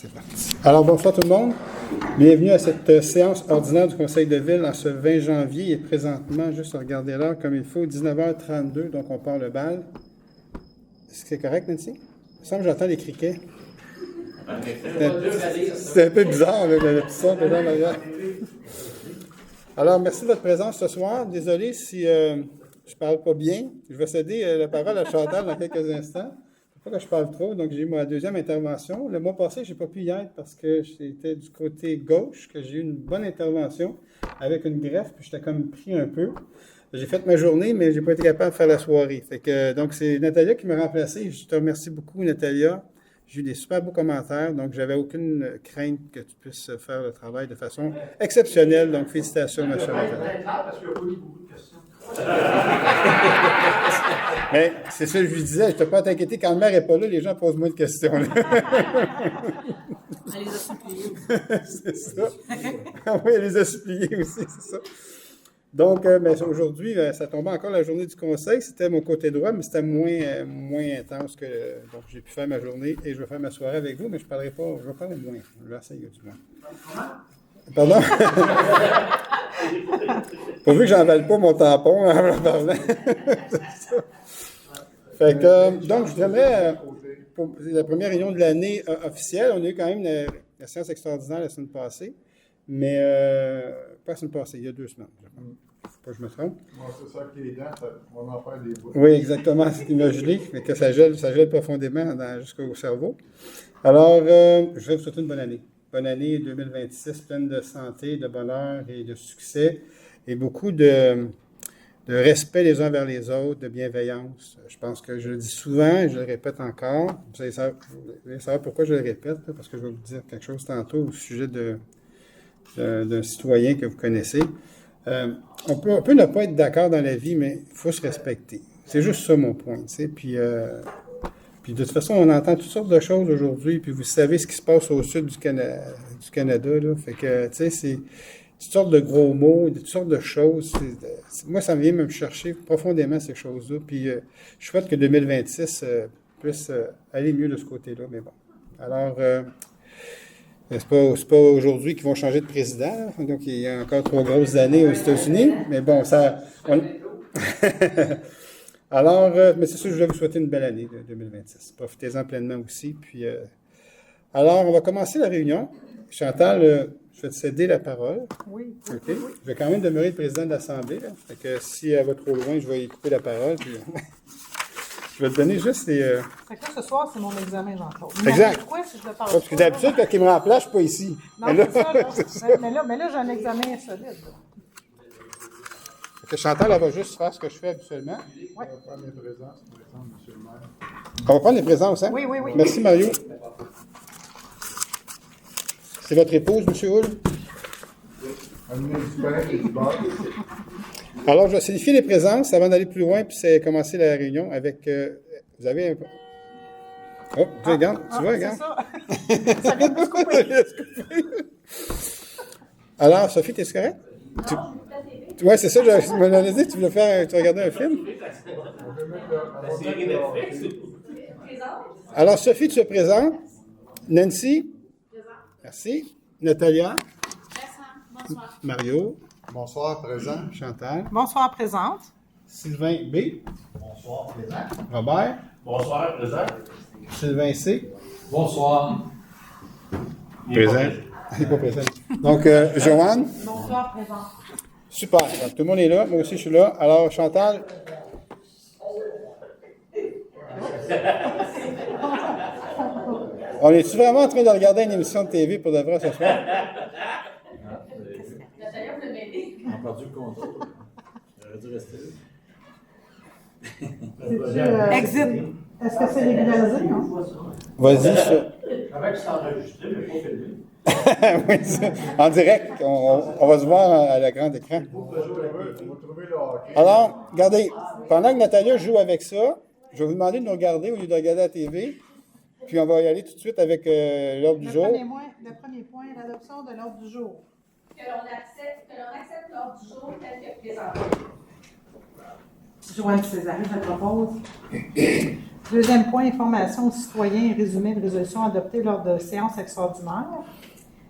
C'est parti. Alors, bonsoir tout le monde. Bienvenue à cette séance ordinaire du Conseil de ville en ce 20 janvier. Et présentement, juste regarder l'heure comme il faut, 19h32, donc on part le bal. Est-ce que c'est correct, Nancy? Il me semble que j'entends les criquets. C'est un peu bizarre, le petit son que dans l'arrière. Alors, merci de votre présence ce soir. Désolé si je ne parle pas bien. Je vais céder la parole à Chantal dans quelques instants. Pas que je parle trop, donc j'ai eu ma deuxième intervention. Le mois passé, je n'ai pas pu y être parce que j'étais du côté gauche, que j'ai eu une bonne intervention avec une greffe, puis j'étais comme pris un peu. J'ai fait ma journée, mais je n'ai pas été capable de faire la soirée. Donc, c'est Natalia qui m'a remplacé. Je te remercie beaucoup, Natalia. J'ai eu des super beaux commentaires, donc j'avais aucune crainte que tu puisses faire le travail de façon exceptionnelle. Donc, félicitations, ma chère Natalia. Parce qu'il n'y a pas eu beaucoup de questions. Mais c'est ça que je lui disais, je ne t'ai pas t'inquiéter, quand la mère n'est pas là, les gens posent moins de questions. Elle les a suppliés. C'est ça. Oui, elle les a suppliés aussi, c'est ça. Donc, aujourd'hui, ça tombait encore la journée du conseil. C'était mon côté droit, mais c'était moins intense que... Donc, j'ai pu faire ma journée et je vais faire ma soirée avec vous, mais je ne parlerai pas, je vais parler moins. Je vais essayer du moins. Pardon? Pourvu que j'en vale pas mon tampon en parlant. Fait que, donc, je dirais, pour la première réunion de l'année officielle, on a eu quand même la séance extraordinaire la semaine passée, mais pas la semaine passée, il y a 2 semaines. Je ne sais pas que je me trompe. Bon, c'est ça que les dents, on en fait des bouts. Oui, exactement, c'est ce qui m'a gelé, mais que ça gèle profondément jusqu'au cerveau. Alors, je vais vous souhaiter une bonne année. Bonne année 2026, pleine de santé, de bonheur et de succès, et beaucoup de respect les uns vers les autres, de bienveillance. Je pense que je le dis souvent et je le répète encore. Vous allez savoir pourquoi je le répète, parce que je vais vous dire quelque chose tantôt au sujet d'un citoyen que vous connaissez. On peut ne pas être d'accord dans la vie, mais il faut se respecter. C'est juste ça mon point. Puis de toute façon, on entend toutes sortes de choses aujourd'hui, puis vous savez ce qui se passe au sud du Canada, là. Fait que, tu sais, c'est toutes sortes de gros mots, toutes sortes de choses. Moi, ça vient me chercher profondément, ces choses-là. Puis je souhaite que 2026 puisse aller mieux de ce côté-là, mais bon. Alors, c'est pas aujourd'hui qu'ils vont changer de président, là. Donc il y a encore 3 grosses années aux États-Unis, mais bon, ça... Alors, mais c'est sûr, je voulais vous souhaiter une belle année de 2026. Profitez-en pleinement aussi. Puis, alors, on va commencer la réunion. Chantal, je vais te céder la parole. Oui. OK. Je vais quand même demeurer le président de l'Assemblée. Là. Fait que si elle va trop loin, je vais y couper la parole. Puis, je vais te donner juste les... Fait que là, ce soir, c'est mon examen, Jean-Claude. Exact. Pourquoi, si je le parle Parce que d'habitude, quand il me remplace, je ne suis pas ici. Non, mais là, c'est ça, là. c'est ça. Mais là, j'ai un examen solide. Là. Fait que Chantal, elle va juste faire ce que je fais habituellement. Oui. On va prendre les présences, par exemple, monsieur le maire. On va prendre les présences, hein? Oui. Merci, Mario. C'est votre épouse, M. Hull? Amenez du pain et du beurre. Alors, je vais signifier les présences avant d'aller plus loin, puis c'est commencer la réunion avec... vous avez un... Oh, regarde, tu vois, regarde. C'est ça. Ça vient de se couper. Alors, Sophie, t'es correct? Oui, c'est ça, je me l'avais dit, tu voulais regarder un film? La série Netflix. Alors, Sophie, tu te présentes. Nancy? Merci. Natalia? Bonsoir. Mario? Bonsoir, présent. Chantal? Bonsoir, présente. Sylvain B? Bonsoir, présent. Robert? Bonsoir, présent. Sylvain C? Bonsoir. Présent. Il n'est pas présent. Donc, Joanne? Bonsoir, présente. Super. Donc, tout le monde est là. Moi aussi, je suis là. Alors, Chantal? On est-tu vraiment en train de regarder une émission de TV pour de vrai ce soir? Natalia peut m'aider. On a perdu le contrôle. J'aurais dû rester Exit. Est-ce que c'est régularisé, non? Vas-y. Avec c'est enregistré, mais pas filmé. Oui, ça. En direct. On va se voir à la grande écran. On va trouver le hockey. Alors, regardez, pendant que Natalia joue avec ça, je vais vous demander de nous regarder au lieu de regarder la TV. Puis on va y aller tout de suite avec l'ordre du jour. Le premier point, l'adoption de l'ordre du jour. Que l'on accepte l'ordre du jour tel que présenté. Joanne César, je propose. Deuxième point, information aux citoyens et résumé de résolutions adoptées lors de séances extraordinaires.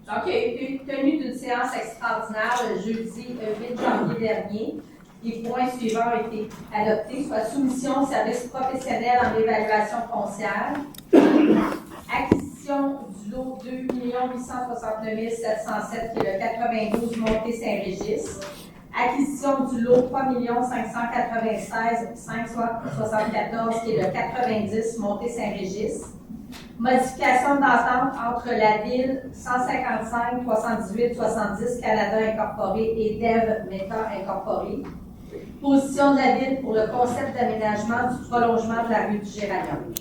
Donc, il y a eu tenue d'une séance extraordinaire le jeudi 8 janvier dernier. Les points suivants ont été adoptés, soit soumission au service professionnel en évaluation foncière, acquisition du lot 2 869 707 qui est le 92 Montée-Saint-Régis, acquisition du lot 3 596 574 qui est le 90 Montée-Saint-Régis, modification d'entente entre la Ville 155 318 70 Canada Incorporé et Dev Meta Incorporé. Position de la Ville pour le concept d'aménagement du prolongement de la rue du Géranium.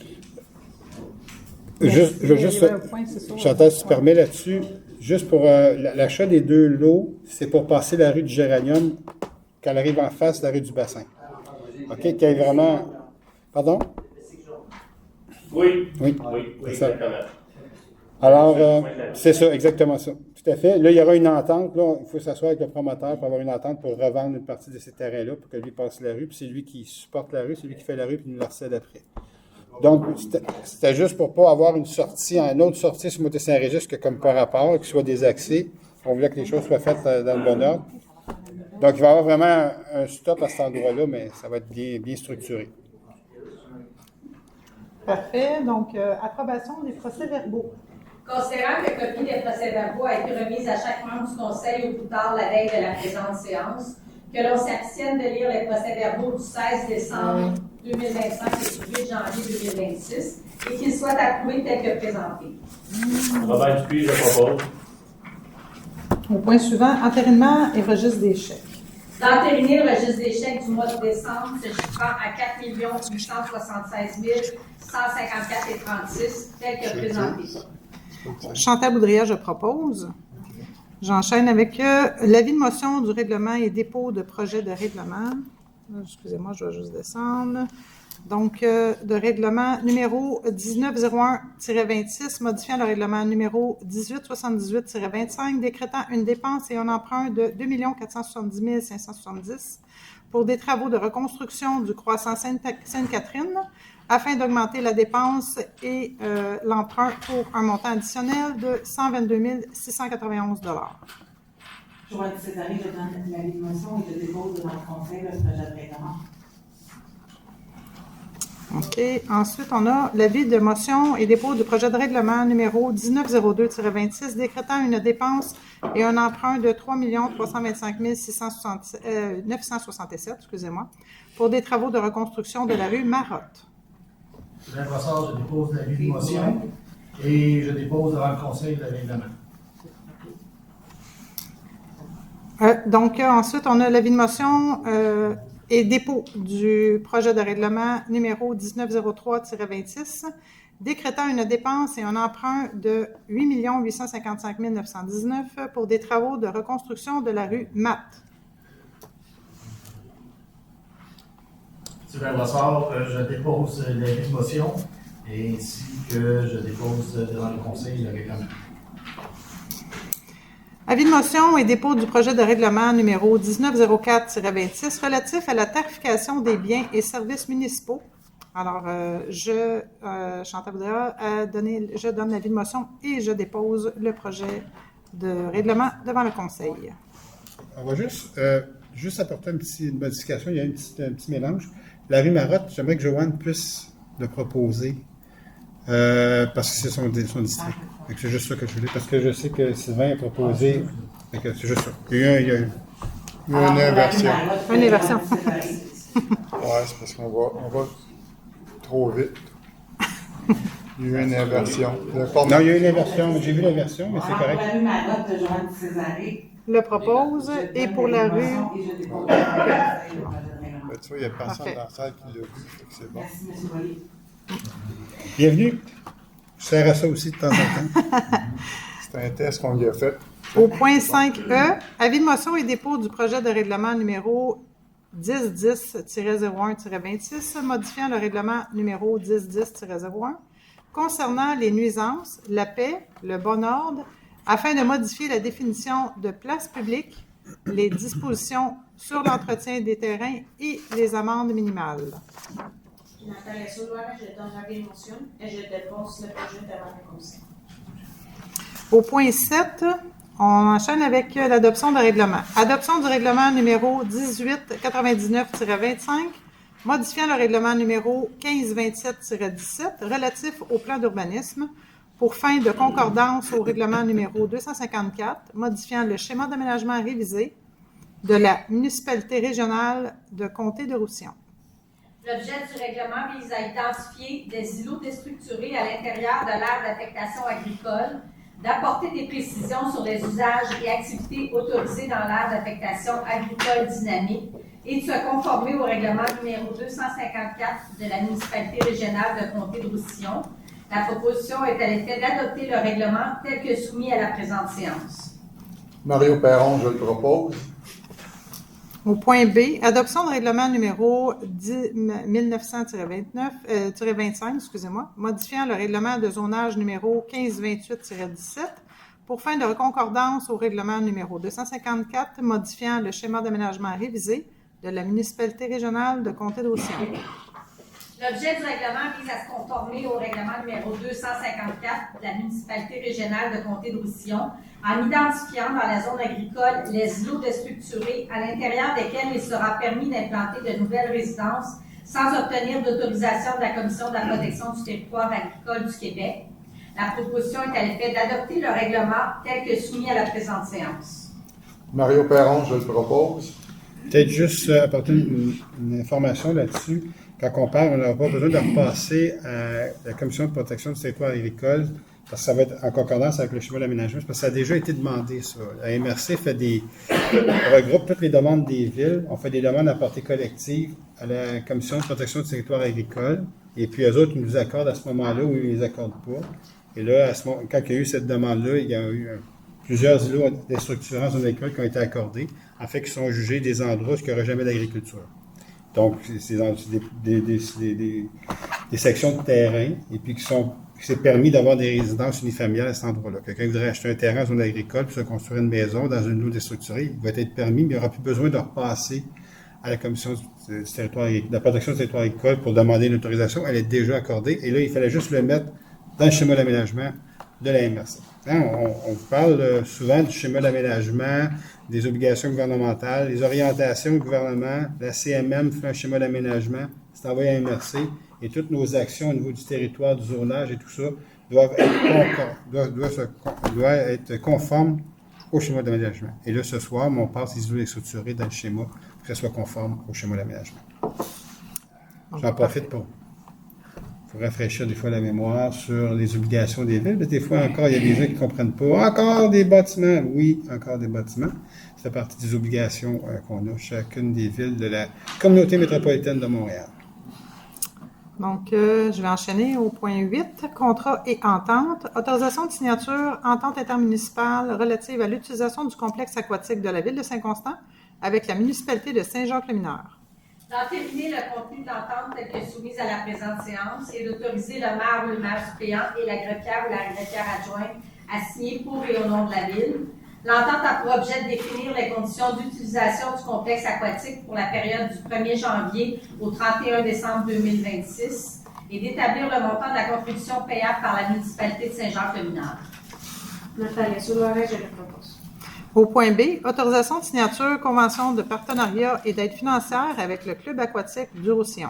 Chantal, si tu permets là-dessus, juste pour l'achat des deux lots, c'est pour passer la rue du Géranium quand elle arrive en face de la rue du Bassin. OK? Qu'il y ait vraiment. Pardon? Oui. Oui. Oui, ça. exactement. Alors, c'est ça, exactement ça. Tout à fait. Là, il y aura une entente. Là, il faut s'asseoir avec le promoteur pour avoir une entente pour revendre une partie de ces terrains-là pour que lui passe la rue. Puis c'est lui qui supporte la rue, c'est lui qui fait la rue, puis il nous la recède après. Donc, c'était juste pour ne pas avoir une autre sortie sur Montée-Saint-Régis que comme par rapport, qu'il soit des accès. On voulait que les choses soient faites dans le bon ordre. Donc, il va y avoir vraiment un stop à cet endroit-là, mais ça va être bien structuré. Parfait. Donc, approbation des procès-verbaux. Considérant que copie des procès-verbaux a été remise à chaque membre du Conseil au plus tard la veille de la présente séance, que l'on s'abstienne de lire les procès-verbaux du 16 décembre 2025 et du 8 janvier 2026 et qu'ils soient approuvés tels que présentés. Robert Dupuis, je propose. Au point suivant, entérinement et registre des chèques. D'entériner le registre des chèques du mois de décembre se chiffrant à 4 876 154,36 tel que présenté. Chantal Boudria, je propose. J'enchaîne avec l'avis de motion du règlement et dépôt de projet de règlement. Excusez-moi, je vais juste descendre. Donc, de règlement numéro 1901-26, modifiant le règlement numéro 1878-25, décrétant une dépense et un emprunt de 2 470 570 pour des travaux de reconstruction du croissant Sainte-Catherine, afin d'augmenter la dépense et l'emprunt pour un montant additionnel de 122 691 Joanne Césarée, je donne l'avis de motion et je dépose devant le Conseil le projet de règlement. OK. Ensuite, on a l'avis de motion et dépôt du projet de règlement numéro 1902-26, décrétant une dépense et un emprunt de 3 325 967, pour des travaux de reconstruction de la rue Marotte. Sylvain Brassard, je dépose l'avis de motion et je dépose devant le Conseil le règlement. Ensuite, on a l'avis de motion et dépôt du projet de règlement numéro 1903-26, décrétant une dépense et un emprunt de 8 855 919 pour des travaux de reconstruction de la rue Matt. Sylvain Brassard, je dépose l'avis de motion ainsi que je dépose devant le Conseil le règlement. Avis de motion et dépôt du projet de règlement numéro 1904-26 relatif à la tarification des biens et services municipaux. Alors, Chantal Boudria, je donne l'avis de motion et je dépose le projet de règlement devant le Conseil. On va juste apporter une modification. Il y a un petit mélange. La rue Marotte, j'aimerais que Joanne puisse le proposer parce que c'est son district. C'est juste ça que je voulais, parce que je sais que Sylvain a proposé. C'est juste ça. Il y a une inversion. Une inversion. Ouais, c'est parce qu'on va trop vite. Il y a eu une inversion. Non, il y a une inversion. J'ai vu l'inversion, mais c'est correct. Pour la rue Marotte de Joanne Césarée. Le propose et pour la rue. Et je dépose devant le Conseil le projet de règlement. Tu vois, il y a personne Parfait. dans la salle qui l'a vu, fait que c'est bon. Merci, M. Boilly. Bienvenue. Je sers à ça aussi de temps en temps. C'est un test qu'on lui a fait. Au point 5E, avis de motion et dépôt du projet de règlement numéro 1010-01-26, modifiant le règlement numéro 1010-01, concernant les nuisances, la paix, le bon ordre, afin de modifier la définition de place publique, les dispositions sur l'entretien des terrains et les amendes minimales. Natalia Soulard, je donne l'avis de motion et je dépose le projet devant la commission. Au point 7, on enchaîne avec l'adoption de règlement. Adoption du règlement numéro 1899-25, modifiant le règlement numéro 1527-17 relatif au plan d'urbanisme pour fin de concordance au règlement numéro 254, modifiant le schéma d'aménagement révisé de la municipalité régionale de Comté de Roussillon. L'objet du règlement vise à identifier des îlots déstructurés à l'intérieur de l'aire d'affectation agricole, d'apporter des précisions sur les usages et activités autorisées dans l'aire d'affectation agricole dynamique et de se conformer au règlement numéro 254 de la municipalité régionale de Comté de Roussillon. La proposition est à l'effet d'adopter le règlement tel que soumis à la présente séance. Mario Perron, je le propose. Au point B, adoption de règlement numéro 1900-25, modifiant le règlement de zonage numéro 1528-17 pour fin de concordance au règlement numéro 254, modifiant le schéma d'aménagement révisé de la municipalité régionale de Comté de Roussillon. L'objet du règlement vise à se conformer au règlement numéro 254 de la municipalité régionale de Comté de Roussillon en identifiant dans la zone agricole les îlots déstructurés à l'intérieur desquels il sera permis d'implanter de nouvelles résidences sans obtenir d'autorisation de la Commission de la protection du territoire agricole du Québec. La proposition est à l'effet d'adopter le règlement tel que soumis à la présente séance. Mario Perron, je le propose. Peut-être juste apporter une information là-dessus. Quand on parle, on n'aura pas besoin de repasser à la Commission de protection du territoire agricole, parce que ça va être en concordance avec le schéma d'aménagement, parce que ça a déjà été demandé, ça. La MRC regroupe toutes les demandes des villes. On fait des demandes à portée collective à la Commission de protection du territoire agricole, et puis eux autres, ils nous accordent à ce moment-là ou ils ne les accordent pas. Et là, quand il y a eu cette demande-là, il y a eu plusieurs îlots déstructurants en zone agricole qui ont été accordés, en fait, qui sont jugés des endroits où il n'y aurait jamais d'agriculture. Donc, c'est des sections de terrain, et puis c'est permis d'avoir des résidences unifamiliales à cet endroit-là. Quelqu'un voudrait acheter un terrain en zone agricole, puis se construire une maison dans une îlot déstructurée, il va être permis, mais il n'y aura plus besoin de repasser à la Commission du territoire, de la protection du territoire agricole pour demander une autorisation. Elle est déjà accordée, et là, il fallait juste le mettre dans le schéma d'aménagement de la MRC. Hein, on vous parle souvent du schéma d'aménagement, des obligations gouvernementales, les orientations du gouvernement, la CMM fait un schéma d'aménagement, c'est envoyé à la MRC, et toutes nos actions au niveau du territoire, du zonage et tout ça doivent être conformes au schéma d'aménagement. Et là, ce soir, on passe les îlots structurés dans le schéma pour que ça soit conforme au schéma d'aménagement. J'en profite pour rafraîchir des fois la mémoire sur les obligations des villes. Mais des fois encore, il y a des gens qui ne comprennent pas. Encore des bâtiments. Oui, encore des bâtiments. Ça fait partie des obligations qu'on a chacune des villes de la communauté métropolitaine de Montréal. Donc, je vais enchaîner au point 8, contrat et entente. Autorisation de signature, entente intermunicipale relative à l'utilisation du complexe aquatique de la ville de Saint-Constant avec la municipalité de Saint-Jacques-le-Mineur. D'entériner le contenu de l'entente tel que soumise à la présente séance et d'autoriser le maire ou le maire suppléant et la greffière ou la greffière adjointe à signer pour et au nom de la ville. L'entente a pour objet de définir les conditions d'utilisation du complexe aquatique pour la période du 1er janvier au 31 décembre 2026 et d'établir le montant de la contribution payable par la municipalité de Saint-Jacques-le-Mineur. Natalia Soulard, je le propose. Au point B, autorisation de signature, convention de partenariat et d'aide financière avec le Club aquatique du Roussillon.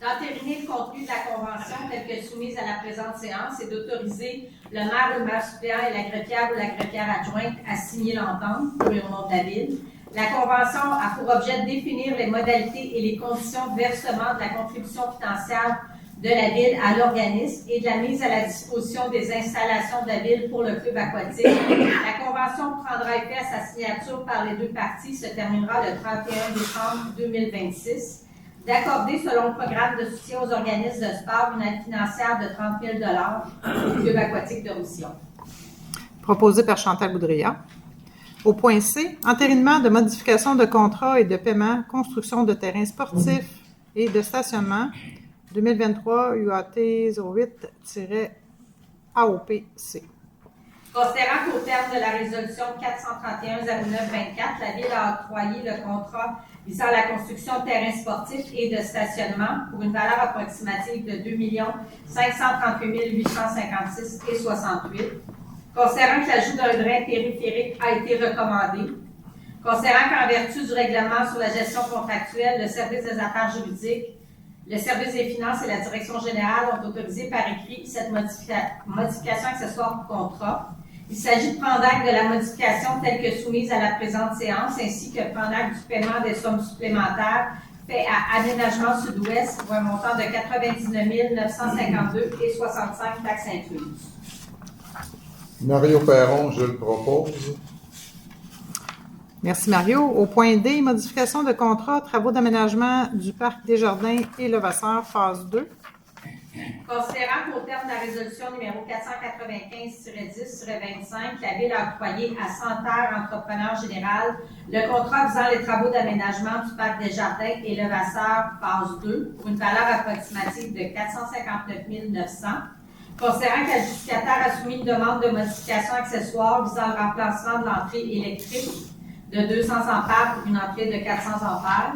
D'entériner le contenu de la convention telle que soumise à la présente séance et d'autoriser le maire ou le maire suppléant et la greffière ou la greffière adjointe à signer l'entente pour et au nom de la ville. La convention a pour objet de définir les modalités et les conditions de versement de la contribution financière de la ville à l'organisme et de la mise à la disposition des installations de la ville pour le club aquatique. La convention prendra effet à sa signature par les deux parties, se terminera le 31 décembre 2026. D'accorder, selon le programme de soutien aux organismes de sport, une aide financière de 30 000 $ au club aquatique de Roussillon. Proposé par Chantal Boudria. Au point C, entérinement de modification de contrat et de paiement, construction de terrains sportifs et de stationnement, 2023 UAT 08-AOPC. Considérant qu'au terme de la résolution 431-09-24, la Ville a octroyé le contrat visant à la construction de terrains sportifs et de stationnement pour une valeur approximative de 2 538 856 et 68. Considérant que l'ajout d'un drain périphérique a été recommandé. Considérant qu'en vertu du règlement sur la gestion contractuelle, le service des affaires juridiques, le service des finances et la direction générale ont autorisé par écrit cette modification accessoire du contrat. Il s'agit de prendre acte de la modification telle que soumise à la présente séance, ainsi que prendre acte du paiement des sommes supplémentaires fait à Aménagement Sud-Ouest pour un montant de 99 952 et 65 taxes incluses. Mario Perron, je le propose. Merci Mario. Au point D, modification de contrat, travaux d'aménagement du Parc des Jardins et Levasseur, phase 2. Considérant qu'au terme de la résolution numéro 495-10-25, la Ville a octroyé à Santerre Entrepreneur Général le contrat visant les travaux d'aménagement du Parc des Jardins et Levasseur, phase 2, pour une valeur approximative de 459 900. Considérant que la justificateur a soumis une demande de modification accessoire visant le remplacement de l'entrée électrique de 200 ampères pour une entrée de 400 ampères.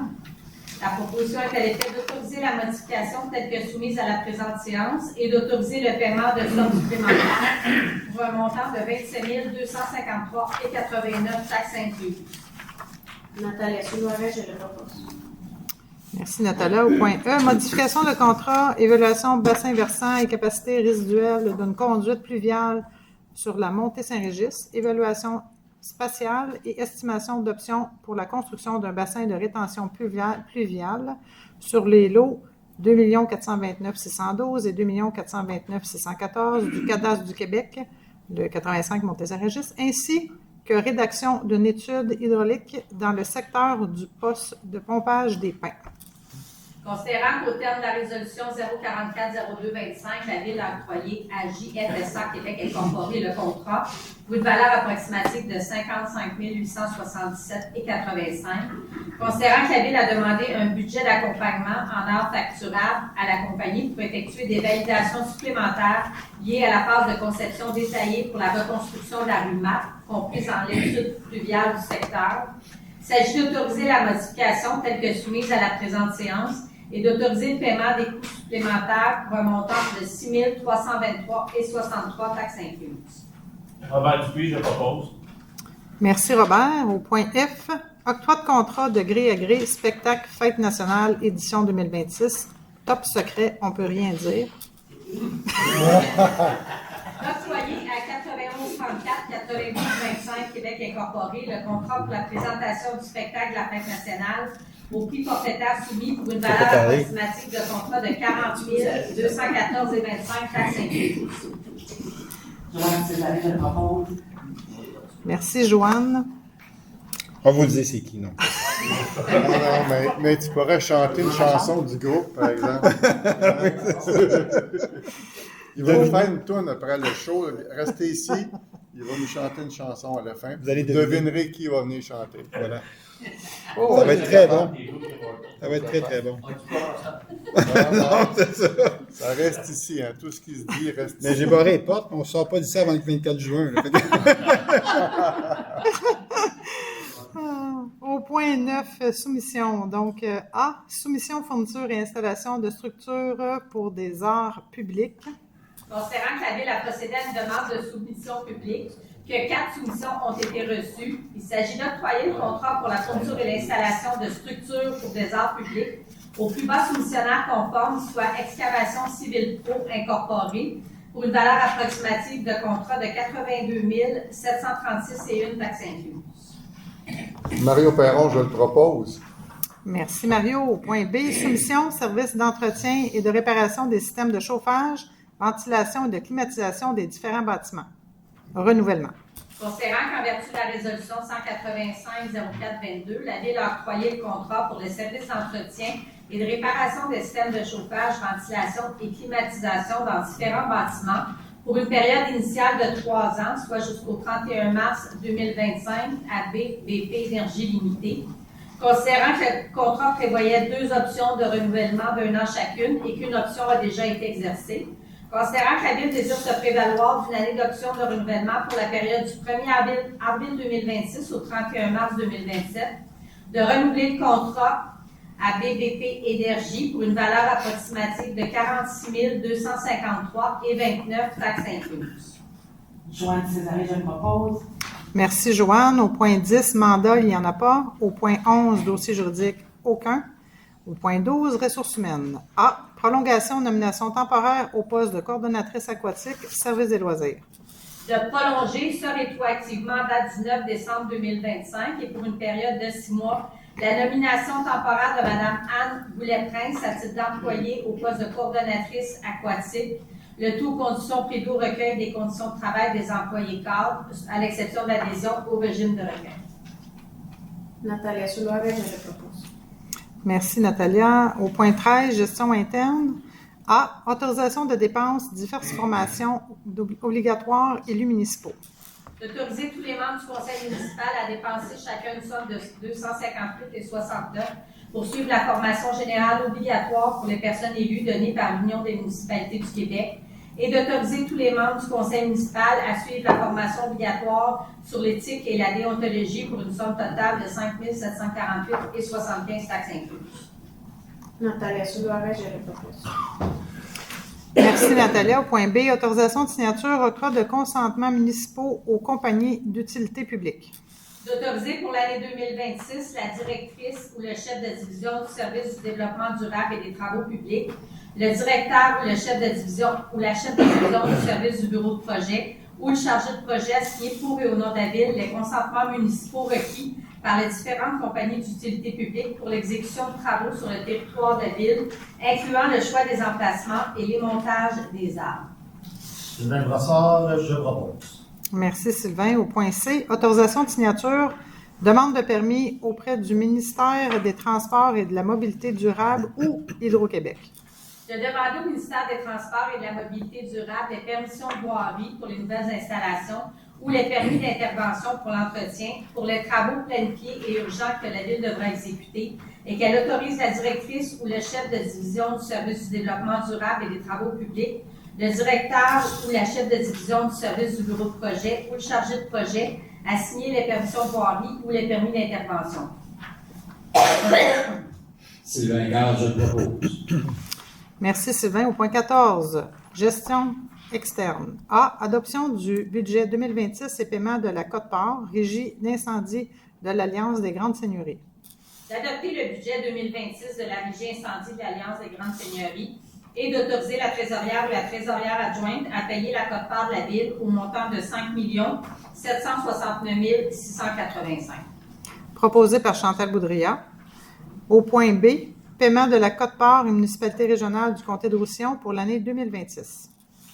La proposition est à l'effet d'autoriser la modification telle que soumise à la présente séance et d'autoriser le paiement de sommes supplémentaires pour un montant de 27 253 et 89 taxes incluses. Natalia Soulouaret, je le propose. Merci Natalia. Au point E, modification de contrat, évaluation bassin versant et capacité résiduelle d'une conduite pluviale sur la montée Saint-Régis, évaluation spatiale et estimation d'options pour la construction d'un bassin de rétention pluviale sur les lots 2 429 612 et 2 429 614 du Cadastre du Québec, le 85 Montée-Saint-Régis, ainsi que rédaction d'une étude hydraulique dans le secteur du poste de pompage des Pins. Considérant qu'au terme de la résolution 044-02-25, la Ville a octroyé à JFSA Québec Incorporé le contrat pour une valeur approximative de 55 877 et 85. Considérant que la Ville a demandé un budget d'accompagnement en heures facturables à la compagnie pour effectuer des validations supplémentaires liées à la phase de conception détaillée pour la reconstruction de la rue MAP, comprise en l'étude pluviale du secteur, il s'agit d'autoriser la modification telle que soumise à la présente séance et d'autoriser le paiement des coûts supplémentaires pour un montant de 6 323 et 63 taxes incluses. Robert Dupuis, je propose. Merci Robert. Au point F, octroi de contrat de gré à gré, spectacle Fête nationale, édition 2026. Top secret, on peut rien dire. Octroyé à 9134 9225 Québec Incorporé le contrat pour la présentation du spectacle de la Fête nationale au prix forfaitaire soumis pour une valeur approximative de contrat de 40 214 et 25 taxes incluses. Joanne Césarine, je le propose. Merci Joanne. On va vous dire c'est qui, non? Non, mais tu pourrais chanter une chanson du groupe, par exemple. Il va nous faire une tourne après le show. Restez ici. Il va nous chanter une chanson à la fin. Vous allez devinerez qui va venir chanter. Voilà. Ça va être très bon. Ça va être très, très bon. Non, c'est ça. Ça reste ici, hein. Tout ce qui se dit reste Mais ici. j'ai barré les portes, on ne sort pas d'ici avant le 24 juin. Là. Au point 9, soumission. Donc, A, soumission, fourniture et installation de structures pour des arts publics. Considérant que la Ville a procédé à une demande de soumission publique, que 4 soumissions ont été reçues, il s'agit d'octroyer le contrat pour la fourniture et l'installation de structures pour des arts publics au plus bas soumissionnaire conforme, soit Excavation Civile Pro Incorporée, pour une valeur approximative de contrat de 82 736 et 1 taxes incluses. Mario Perron, je le propose. Merci Mario. Au point B, soumission, service d'entretien et de réparation des systèmes de chauffage, ventilation et de climatisation des différents bâtiments. Renouvellement. Considérant qu'en vertu de la résolution 185-04-22, la Ville a octroyé le contrat pour le service d'entretien et de réparation des systèmes de chauffage, ventilation et climatisation dans différents bâtiments pour une période initiale de 3 ans, soit jusqu'au 31 mars 2025 à BP Énergie Limitée. Considérant que le contrat prévoyait 2 options de renouvellement d'1 an chacune et qu'une option a déjà été exercée, Considérant que la Ville désire se prévaloir d'une année d'option de renouvellement pour la période du 1er avril 2026 au 31 mars 2027, de renouveler le contrat à BBP Énergie pour une valeur approximative de 46 253,29 taxes incluses. Joanne Césarée, je propose. Merci, Joanne. Au point 10, mandat, il n'y en a pas. Au point 11, dossier juridique, aucun. Au point 12, ressources humaines. A. Prolongation de nomination temporaire au poste de coordonnatrice aquatique, service des loisirs. De prolonger ça rétroactivement à date du 9 décembre 2025 et pour une période de 6 mois, la nomination temporaire de Mme Anne Goulet-Prince à titre d'employée au poste de coordonnatrice aquatique, le tout aux conditions prévues au recueil des conditions de travail des employés cadres, à l'exception de l'adhésion au régime de recueil. Natalia Soulard, je le propose. Merci, Natalia. Au point 13, gestion interne. A. Autorisation de dépenses, diverses formations obligatoires, élus municipaux. D'autoriser tous les membres du conseil municipal à dépenser chacun une somme de 258,69 pour suivre la formation générale obligatoire pour les personnes élues donnée par l'Union des municipalités du Québec et d'autoriser tous les membres du conseil municipal à suivre la formation obligatoire sur l'éthique et la déontologie pour une somme totale de 5 748,75 taxes incluses. Natalia Soulard, je le propose. Merci, Natalia. Au point B, autorisation de signature, octroi de consentements municipaux aux compagnies d'utilité publique. D'autoriser pour l'année 2026 la directrice ou le chef de division du service du développement durable et des travaux publics, le directeur ou le chef de division ou la chef de division du service du bureau de projet ou le chargé de projet à signer pour et au nom de la Ville les consentements municipaux requis par les différentes compagnies d'utilité publique pour l'exécution de travaux sur le territoire de la Ville, incluant le choix des emplacements et les montages des arbres. Sylvain Brassard, je propose. Merci, Sylvain. Au point C, autorisation de signature, demande de permis auprès du ministère des Transports et de la Mobilité durable ou Hydro-Québec. De demander au ministère des Transports et de la Mobilité durable les permissions de voirie pour les nouvelles installations ou les permis d'intervention pour l'entretien, pour les travaux planifiés et urgents que la Ville devra exécuter et qu'elle autorise la directrice ou le chef de division du service du développement durable et des travaux publics, le directeur ou la chef de division du service du bureau de projet ou le chargé de projet à signer les permissions de voirie ou les permis d'intervention. Sylvain Gard, je propose. Merci, Sylvain. Au point 14, gestion externe. A. Adoption du budget 2026 et paiement de la quote-part, régie d'incendie de l'Alliance des Grandes Seigneuries. D'adopter le budget 2026 de la régie incendie de l'Alliance des Grandes Seigneuries et d'autoriser la trésorière ou la trésorière adjointe à payer la quote-part de la Ville au montant de 5 769 685. Proposé par Chantal Boudria. Au point B, paiement de la quote-part une municipalité régionale du comté de Roussillon pour l'année 2026.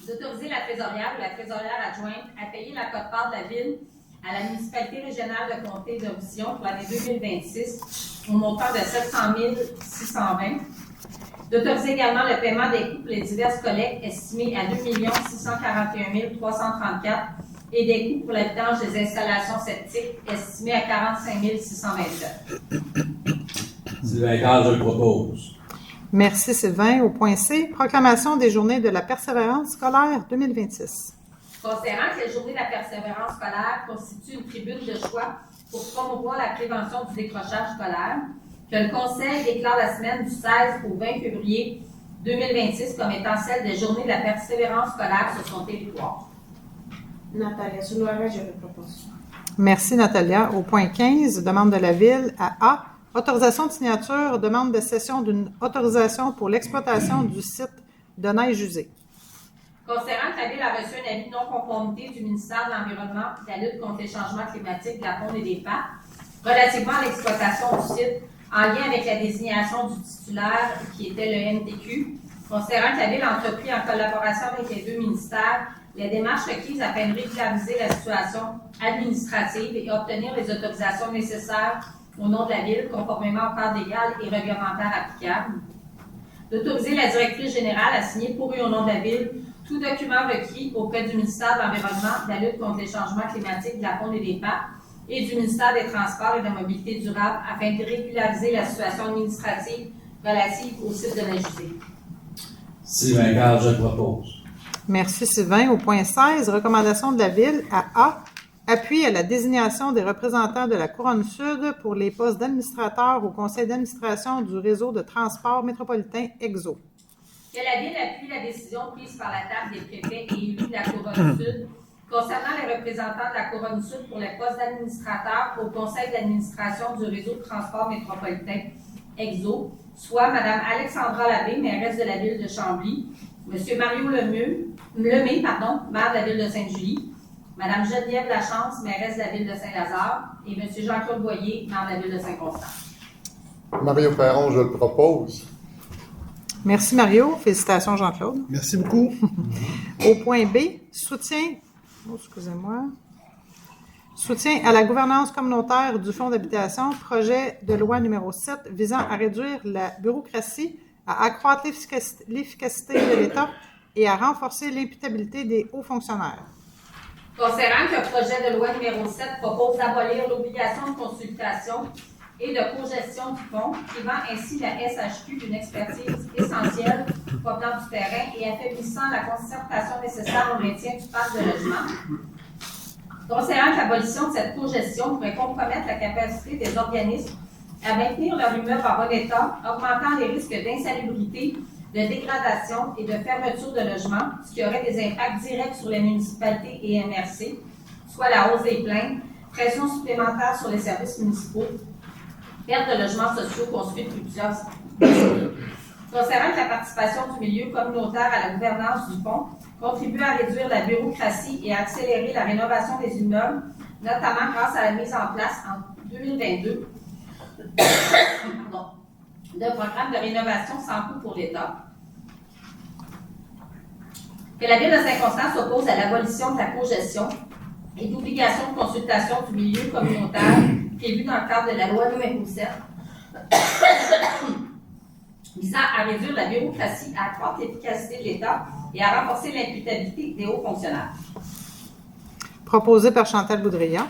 D'autoriser la trésorière ou la trésorière adjointe à payer la quote-part de la Ville à la municipalité régionale de comté de Roussillon pour l'année 2026 au montant de 700 620. D'autoriser également le paiement des coûts pour les diverses collectes estimées à 2 641 334 et des coûts pour la vidange des installations septiques estimés à 45 627. Sylvain Gard, je le propose. Merci, Sylvain. Au point C, proclamation des journées de la persévérance scolaire 2026. Considérant que les journées de la persévérance scolaire constituent une tribune de choix pour promouvoir la prévention du décrochage scolaire, que le Conseil déclare la semaine du 16 au 20 février 2026 comme étant celle des journées de la persévérance scolaire sur son territoire. Natalia Soulard, je le propose. Merci, Natalia. Au point 15, demande de la Ville à A. Autorisation de signature, demande de cession d'une autorisation pour l'exploitation du site de neige usée. Considérant que la Ville a reçu un avis de non-conformité du ministère de l'Environnement, de la lutte contre les changements climatiques, de la faune et des parcs, relativement à l'exploitation du site, en lien avec la désignation du titulaire qui était le MTQ, considérant que la Ville a entrepris en collaboration avec les deux ministères les démarches requises afin de régulariser la situation administrative et obtenir les autorisations nécessaires au nom de la Ville, conformément au cadre légal et réglementaire applicable. D'autoriser la directrice générale à signer pour et au nom de la Ville tout document requis auprès du ministère de l'Environnement, de la lutte contre les changements climatiques, de la faune et des parcs et du ministère des Transports et de la Mobilité durable afin de régulariser la situation administrative relative au site de neige usée. Sylvain Gard, je le propose. Merci Sylvain. Au point 16, recommandation de la Ville à A. Appui à la désignation des représentants de la Couronne Sud pour les postes d'administrateur au Conseil d'administration du réseau de transport métropolitain EXO. Que la Ville appuie la décision prise par la table des préfets et élus de la Couronne Sud concernant les représentants de la Couronne Sud pour les postes d'administrateur au Conseil d'administration du réseau de transport métropolitain EXO, soit Mme Alexandra Labbé, mairesse de la Ville de Chambly, M. Mario Lemay, maire de la Ville de Sainte-Julie, Mme Geneviève Lachance, mairesse de la Ville de Saint-Lazare, et M. Jean-Claude Boyer, maire de la Ville de Saint-Constant. Mario Perron, je le propose. Merci Mario. Félicitations Jean-Claude. Merci beaucoup. Au point B, soutien à la gouvernance communautaire du Fonds d'habitation, projet de loi numéro 7 visant à réduire la bureaucratie, à accroître l'efficacité de l'État et à renforcer l'imputabilité des hauts fonctionnaires. Considérant que le projet de loi numéro 7 propose d'abolir l'obligation de consultation et de cogestion du fonds, privant ainsi la SHQ d'une expertise essentielle provenant du terrain et affaiblissant la concertation nécessaire au maintien du parc de logement. Considérant que l'abolition de cette cogestion pourrait compromettre la capacité des organismes à maintenir leur immeuble en bon état, augmentant les risques d'insalubrité, de dégradation et de fermeture de logements, ce qui aurait des impacts directs sur les municipalités et MRC, soit la hausse des plaintes, pression supplémentaire sur les services municipaux, perte de logements sociaux construits depuis plusieurs décennies. Considérant que la participation du milieu communautaire à la gouvernance du fonds contribue à réduire la bureaucratie et à accélérer la rénovation des immeubles, notamment grâce à la mise en place en 2022 d'un programme de rénovation sans coût pour l'État. Que la Ville de Saint-Constant s'oppose à l'abolition de la cogestion et d'obligation de consultation du milieu communautaire prévue dans le cadre de la loi numéro 7 visant à réduire la bureaucratie, à accroître l'efficacité de l'État et à renforcer l'imputabilité des hauts fonctionnaires. Proposé par Chantal Boudria.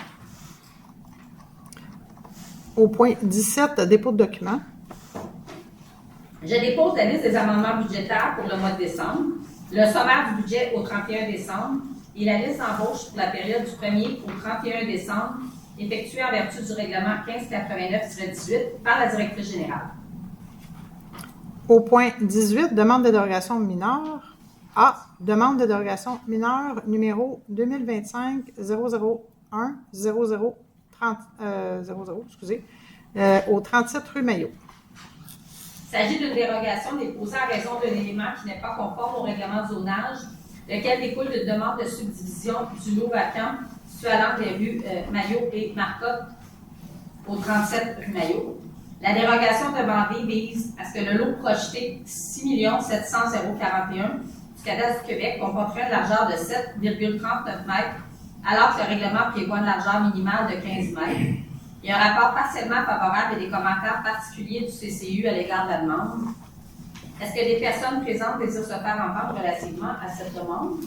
Au point 17, dépôt de documents. Je dépose la liste des amendements budgétaires pour le mois de décembre, le sommaire du budget au 31 décembre et la liste d'embauche pour la période du 1er au 31 décembre, effectuée en vertu du règlement 1589-18 par la directrice générale. Au point 18, demande de dérogation mineure. A. Demande de dérogation mineure numéro 2025-001-00, au 37 rue Maillot. Il s'agit d'une dérogation déposée à raison d'un élément qui n'est pas conforme au règlement de zonage, lequel découle d'une demande de subdivision du lot vacant situé à l'angle des rues Maillot et Marcotte au 37 rue Maillot. La dérogation demandée vise à ce que le lot projeté 6 700 041 du cadastre du Québec comporterait une largeur de 7,39 mètres, alors que le règlement prévoit une largeur minimale de 15 mètres. Il y a un rapport partiellement favorable et des commentaires particuliers du CCU à l'égard de la demande. Est-ce que des personnes présentes désirent se faire entendre relativement à cette demande?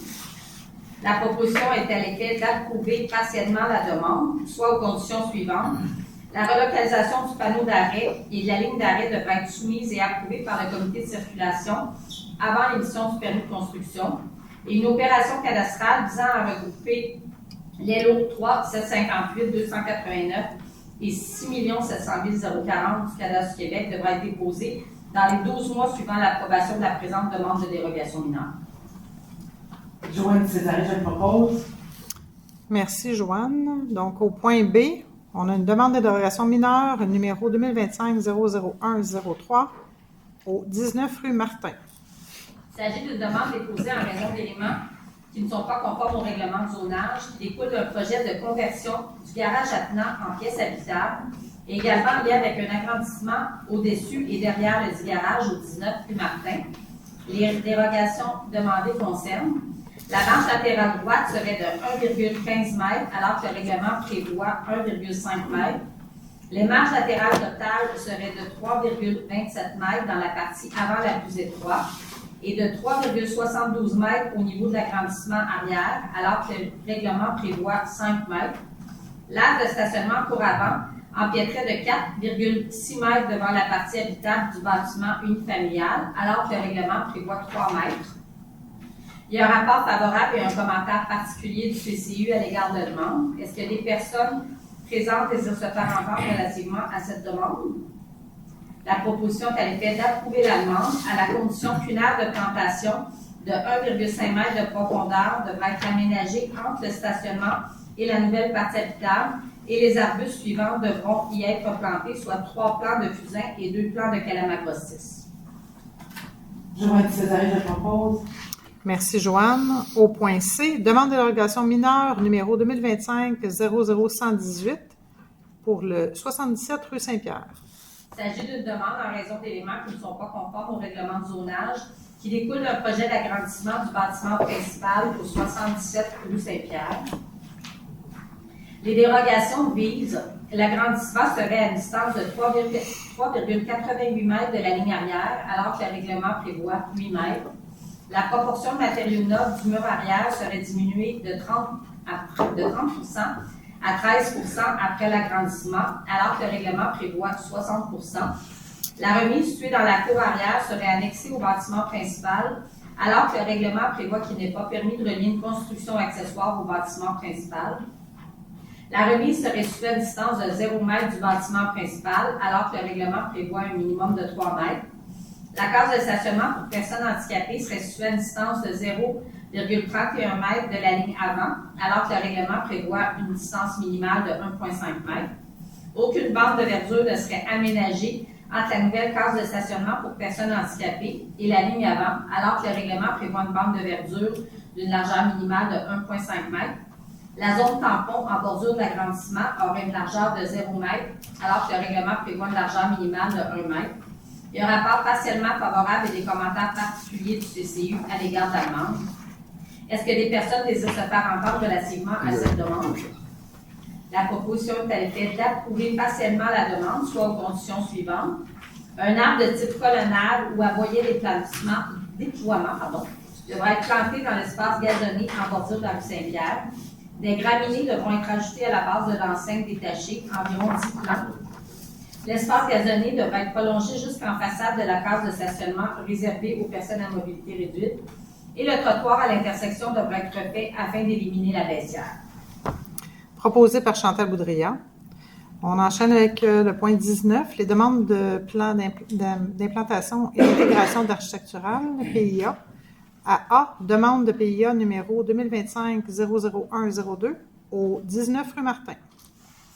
La proposition est à laquelle d'approuver partiellement la demande, soit aux conditions suivantes. La relocalisation du panneau d'arrêt et de la ligne d'arrêt devra être soumise et approuvée par le comité de circulation avant l'émission du permis de construction. Et une opération cadastrale visant à regrouper les lots 3, 758, 289 et 6 700 040 du cadastre du Québec devra être déposée dans les 12 mois suivant l'approbation de la présente demande de dérogation mineure. Joanne Césaré, je le propose. Merci, Joanne. Donc, au point B, on a une demande de dérogation mineure numéro 2025-001-03 au 19 rue Martin. Il s'agit d'une demande déposée en raison d'éléments qui ne sont pas conformes au règlement de zonage, qui découle d'un projet de conversion du garage attenant en pièces habitables et également lié avec un agrandissement au-dessus et derrière le dit garage au 19 rue Martin. Les dérogations demandées concernent la marge latérale droite serait de 1,15 m alors que le règlement prévoit 1,5 m. Les marges latérales totales seraient de 3,27 m dans la partie avant la plus étroite et de 3,72 m au niveau de l'agrandissement arrière, alors que le règlement prévoit 5 m. L'aire de stationnement cour avant empiéterait de 4,6 m devant la partie habitable du bâtiment unifamilial, alors que le règlement prévoit 3 m. Il y a un rapport favorable et un commentaire particulier du CCU à l'égard de la demande. Est-ce que des personnes présentes désirent se faire entendre relativement à cette demande? La proposition est à l'effet d'approuver la demande à la condition qu'une aire de plantation de 1,5 m de profondeur devra être aménagée entre le stationnement et la nouvelle partie habitable et les arbustes suivants devront y être plantés, soit 3 plants de fusain et 2 plants de calamarostis. Joanne Césarine, je propose. Merci, Joanne. Au point C, demande de dérogation mineure numéro 2025-00118 pour le 77 rue Saint-Pierre. Il s'agit d'une demande en raison d'éléments qui ne sont pas conformes au règlement de zonage qui découle d'un projet d'agrandissement du bâtiment principal au 77 rue Saint-Pierre. Les dérogations visent l'agrandissement serait à une distance de 3,88 m de la ligne arrière, alors que le règlement prévoit 8 m. La proportion de matériaux nobles du mur arrière serait diminuée de 30 à 13 % après l'agrandissement, alors que le règlement prévoit 60 %. La remise située dans la cour arrière serait annexée au bâtiment principal, alors que le règlement prévoit qu'il n'est pas permis de relier une construction accessoire au bâtiment principal. La remise serait située à une distance de 0 m du bâtiment principal, alors que le règlement prévoit un minimum de 3 m. La case de stationnement pour personnes handicapées serait située à une distance de 0,31 m de la ligne avant, alors que le règlement prévoit une distance minimale de 1,5 m. Aucune bande de verdure ne serait aménagée entre la nouvelle case de stationnement pour personnes handicapées et la ligne avant, alors que le règlement prévoit une bande de verdure d'une largeur minimale de 1,5 m. La zone tampon en bordure de l'agrandissement aurait une largeur de 0 m, alors que le règlement prévoit une largeur minimale de 1 m. Il y a un rapport partiellement favorable et des commentaires particuliers du CCU à l'égard de la demande. Est-ce que des personnes désirent se faire entendre relativement à cette demande? La proposition est à l'effet d'approuver partiellement la demande, soit aux conditions suivantes. Un arbre de type colonnade ou aboyer déploiement devra être planté dans l'espace gazonné en bordure de la rue Saint-Pierre. Des graminées devront être ajoutées à la base de l'enceinte détachée, environ 10 plants. L'espace gazonné devra être prolongé jusqu'en façade de la case de stationnement réservée aux personnes à mobilité réduite et le trottoir à l'intersection devra être refait afin d'éliminer la baissière. Proposé par Chantal Boudria. On enchaîne avec le point 19, les demandes de plan d'implantation et d'intégration d'architecturale, PIA. À A, demande de PIA numéro 2025-00102 au 19 rue Martin.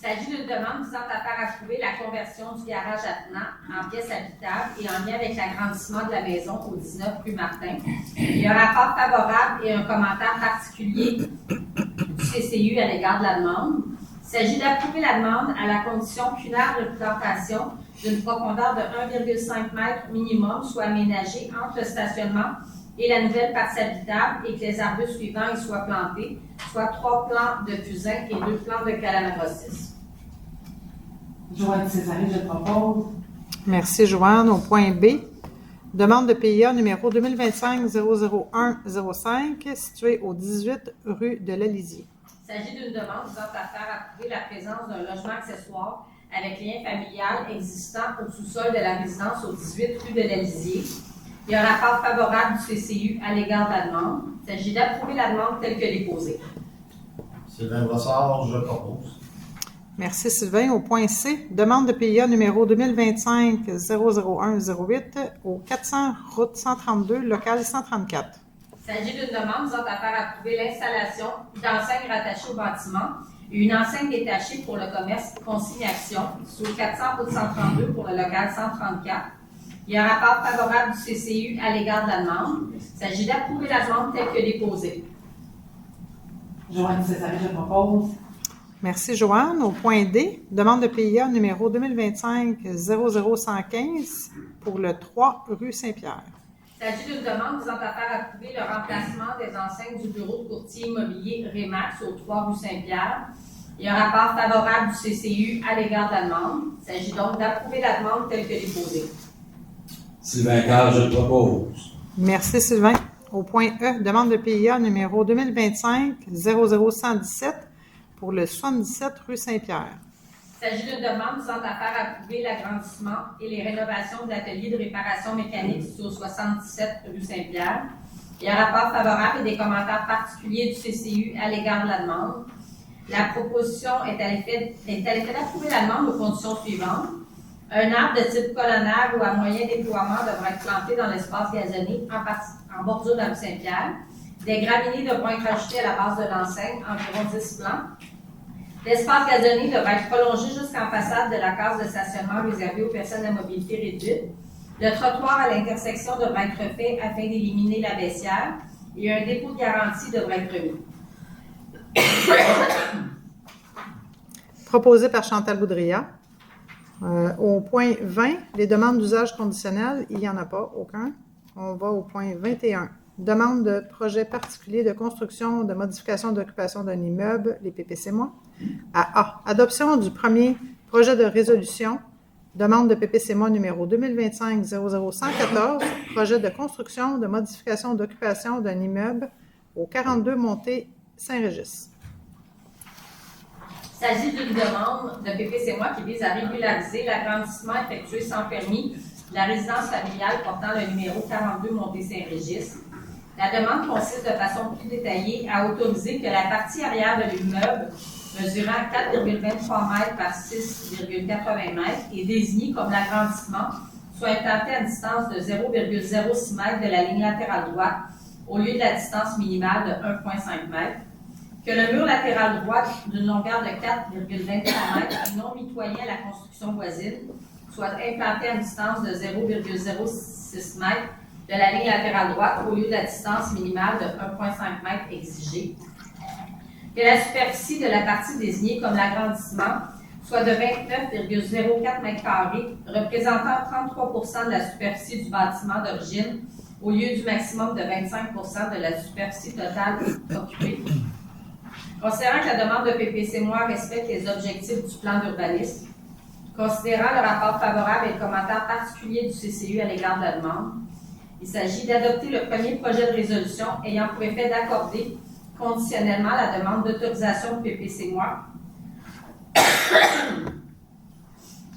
Il s'agit d'une demande visant à faire approuver la conversion du garage attenant en pièce habitable et en lien avec l'agrandissement de la maison au 19 rue Martin. Il y a un rapport favorable et un commentaire particulier du CCU à l'égard de la demande. Il s'agit d'approuver la demande à la condition qu'une aire de plantation d'une profondeur de 1,5 m minimum soit aménagée entre le stationnement et la nouvelle partie habitable et que les arbustes suivants y soient plantés, soit 3 plants de fusain et 2 plants de calamarostis. Joanne Césarine, je propose. Merci, Joanne. Au point B, demande de PIA numéro 2025-00105 située au 18 rue de l'Alysier. Il s'agit d'une demande visant à faire approuver la présence d'un logement accessoire avec lien familial existant au sous-sol de la résidence au 18 rue de l'Alysier. Il y a un rapport favorable du CCU à l'égard de la demande. Il s'agit d'approuver la demande telle que déposée. Sylvain Brossard, je propose. Merci, Sylvain. Au point C, demande de PIA numéro 2025-00108 au 400 route 132, local 134. Il s'agit d'une demande visant à faire approuver l'installation d'enseignes rattachées au bâtiment et une enseigne détachée pour le commerce consignation sur 400 route 132 pour le local 134. Il y a un rapport favorable du CCU à l'égard de la demande. Il s'agit d'approuver la demande telle que déposée. Joanne Césarine, je propose. Merci, Joanne. Au point D, demande de PIA numéro 2025-00115 pour le 3 rue Saint-Pierre. Il s'agit d'une demande visant à faire approuver le remplacement des enseignes du bureau de courtier immobilier Remax au 3 rue Saint-Pierre. Il y a un rapport favorable du CCU à l'égard de la demande. Il s'agit donc d'approuver la demande telle que déposée. Sylvain Carl, je propose. Merci, Sylvain. Au point E, demande de PIA numéro 2025-00117 pour le 77 rue Saint-Pierre. Il s'agit d'une demande visant à faire approuver l'agrandissement et les rénovations de l'atelier de réparation mécanique sur 77 rue Saint-Pierre. Il y a un rapport favorable et des commentaires particuliers du CCU à l'égard de la demande. La proposition est à l'effet d'approuver la demande aux conditions suivantes. Un arbre de type colonnade ou à moyen déploiement devra être planté dans l'espace gazonné en bordure de la rue Saint-Pierre. Des graminées devront être ajoutées à la base de l'enseigne, environ 10 plants. L'espace gazonné devra être prolongé jusqu'en façade de la case de stationnement réservée aux personnes à mobilité réduite. Le trottoir à l'intersection devra être refait afin d'éliminer la baissière et un dépôt de garantie devra être remis. Proposé par Chantal Boudria. Au point 20, les demandes d'usage conditionnel, il n'y en a pas, aucun. On va au point 21. Demande de projet particulier de construction, de modification d'occupation d'un immeuble, les PPC-MOI. À A. Adoption du premier projet de résolution. Demande de PPC-MOI numéro 2025-00114. Projet de construction, de modification d'occupation d'un immeuble au 42 Montée Saint-Régis. Il s'agit d'une demande de PPC-MOI qui vise à régulariser l'agrandissement effectué sans permis de la résidence familiale portant le numéro 42 Montée Saint-Régis. La demande consiste de façon plus détaillée à autoriser que la partie arrière de l'immeuble, mesurant 4,23 m par 6,80 m et désignée comme l'agrandissement, soit implantée à distance de 0,06 m de la ligne latérale droite au lieu de la distance minimale de 1,5 m. Que le mur latéral droit d'une longueur de 4,23 m et non mitoyen à la construction voisine soit implanté à une distance de 0,06 m de la ligne latérale droite au lieu de la distance minimale de 1,5 m exigée. Que la superficie de la partie désignée comme l'agrandissement soit de 29,04 m², représentant 33 de la superficie du bâtiment d'origine au lieu du maximum de 25 de la superficie totale occupée. Considérant que la demande de PPC-MOI respecte les objectifs du plan d'urbanisme, considérant le rapport favorable et le commentaire particulier du CCU à l'égard de la demande, il s'agit d'adopter le premier projet de résolution ayant pour effet d'accorder conditionnellement la demande d'autorisation de PPC-MOI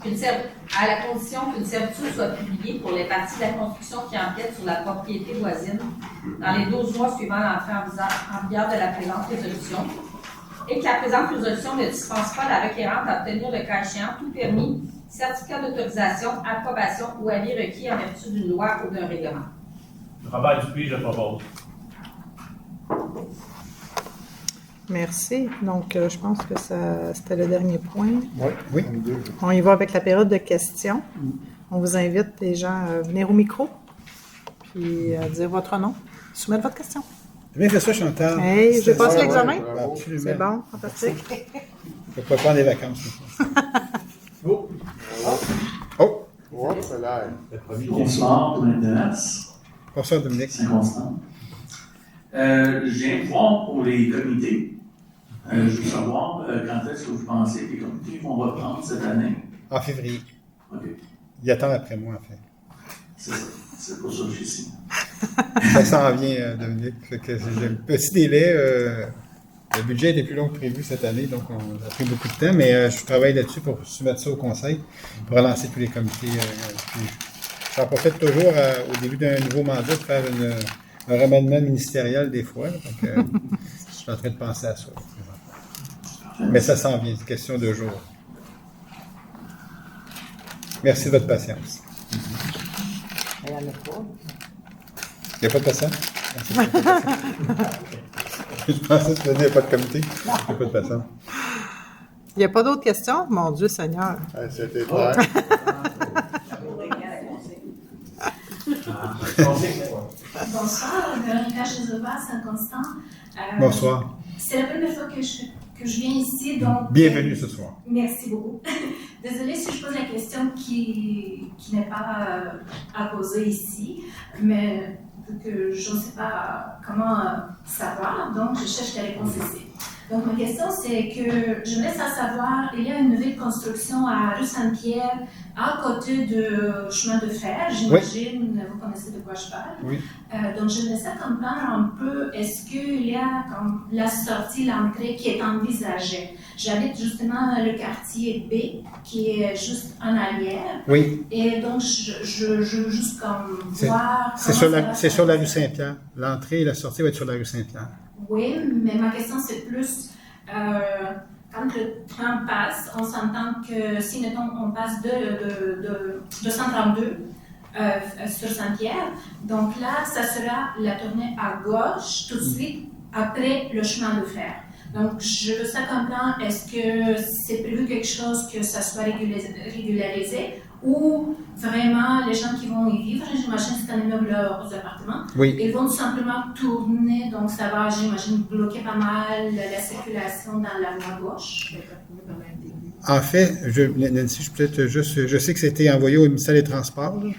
à la condition qu'une servitude soit publiée pour les parties de la construction qui empiètent sur la propriété voisine dans les 12 mois suivant l'entrée en vigueur de la présente résolution et que la présente résolution ne dispense pas la requérante à obtenir le cas échéant tout permis, certificat d'autorisation, approbation ou avis requis en vertu d'une loi ou d'un règlement. Robert Dupuis, je propose. Merci. Donc, je pense que c'était le dernier point. Oui. On y va avec la période de questions. On vous invite, les gens, à venir au micro, puis à dire votre nom, soumettre votre question. Bien fait ça, Chantal. Hey, j'ai passé l'examen. Absolument. C'est bon, fantastique. Je ne peux pas prendre des vacances. Oh! Oh! Oh, c'est l'air. Bonsoir, Maintenance. Bonsoir, Dominique. Saint-Constant. Je viens de voir pour les comités. Je veux savoir quand est-ce que vous pensez que les comités vont reprendre cette année? En février. OK. Il attend après moi, en fait. C'est ça. C'est pour ça que je suis ici. Ça s'en vient, Dominique. Fait que j'ai un petit délai. Le budget était plus long que prévu cette année, donc on a pris beaucoup de temps, mais je travaille là-dessus pour soumettre ça au conseil, pour relancer tous les comités. J'en profite toujours au début d'un nouveau mandat de faire un remaniement ministériel des fois. Donc, je suis en train de penser à ça. Mais ça s'en vient, c'est une question de jours. Merci de votre patience. Il n'y en a pas. Il n'y a pas de patience? Je pensais que tu faisais pas de comité. Il n'y a pas de patience. Il n'y a pas d'autres questions? Mon Dieu Seigneur. C'était clair. Bonsoir, Véronica Chezova, Saint-Constant. Bonsoir. C'est la première fois que je viens ici, donc... Bienvenue ce soir. Merci beaucoup. Désolée si je pose la question qui n'est pas à poser ici, mais vu que je ne sais pas comment savoir, donc je cherche la réponse ici. Donc, ma question, c'est que je laisse à savoir, il y a une nouvelle construction à rue Saint-Pierre, à côté du chemin de fer, j'imagine, vous connaissez de quoi je parle. Oui. Donc, je laissais comprendre un peu, est-ce qu'il y a comme la sortie, l'entrée qui est envisagée? J'habite justement le quartier B, qui est juste en arrière. Oui. Et donc, je veux juste comme voir... C'est sur la rue Saint-Pierre. L'entrée et la sortie va être sur la rue Saint-Pierre. Oui, mais ma question c'est plus, quand le train passe, on s'entend que si mettons, on passe de 132 sur Saint-Pierre, donc là, ça sera la tournée à gauche tout de suite après le chemin de fer. Donc, je veux ça comprendre, est-ce que c'est prévu quelque chose que ça soit régularisé ou vraiment les gens qui vont y vivre, j'imagine que c'est un immeuble aux appartements, Oui. ils vont tout simplement tourner, donc ça va, j'imagine, bloquer pas mal la circulation dans la voie gauche. En fait, Nancy, je sais que c'était envoyé au ministère des Transports. Là. Je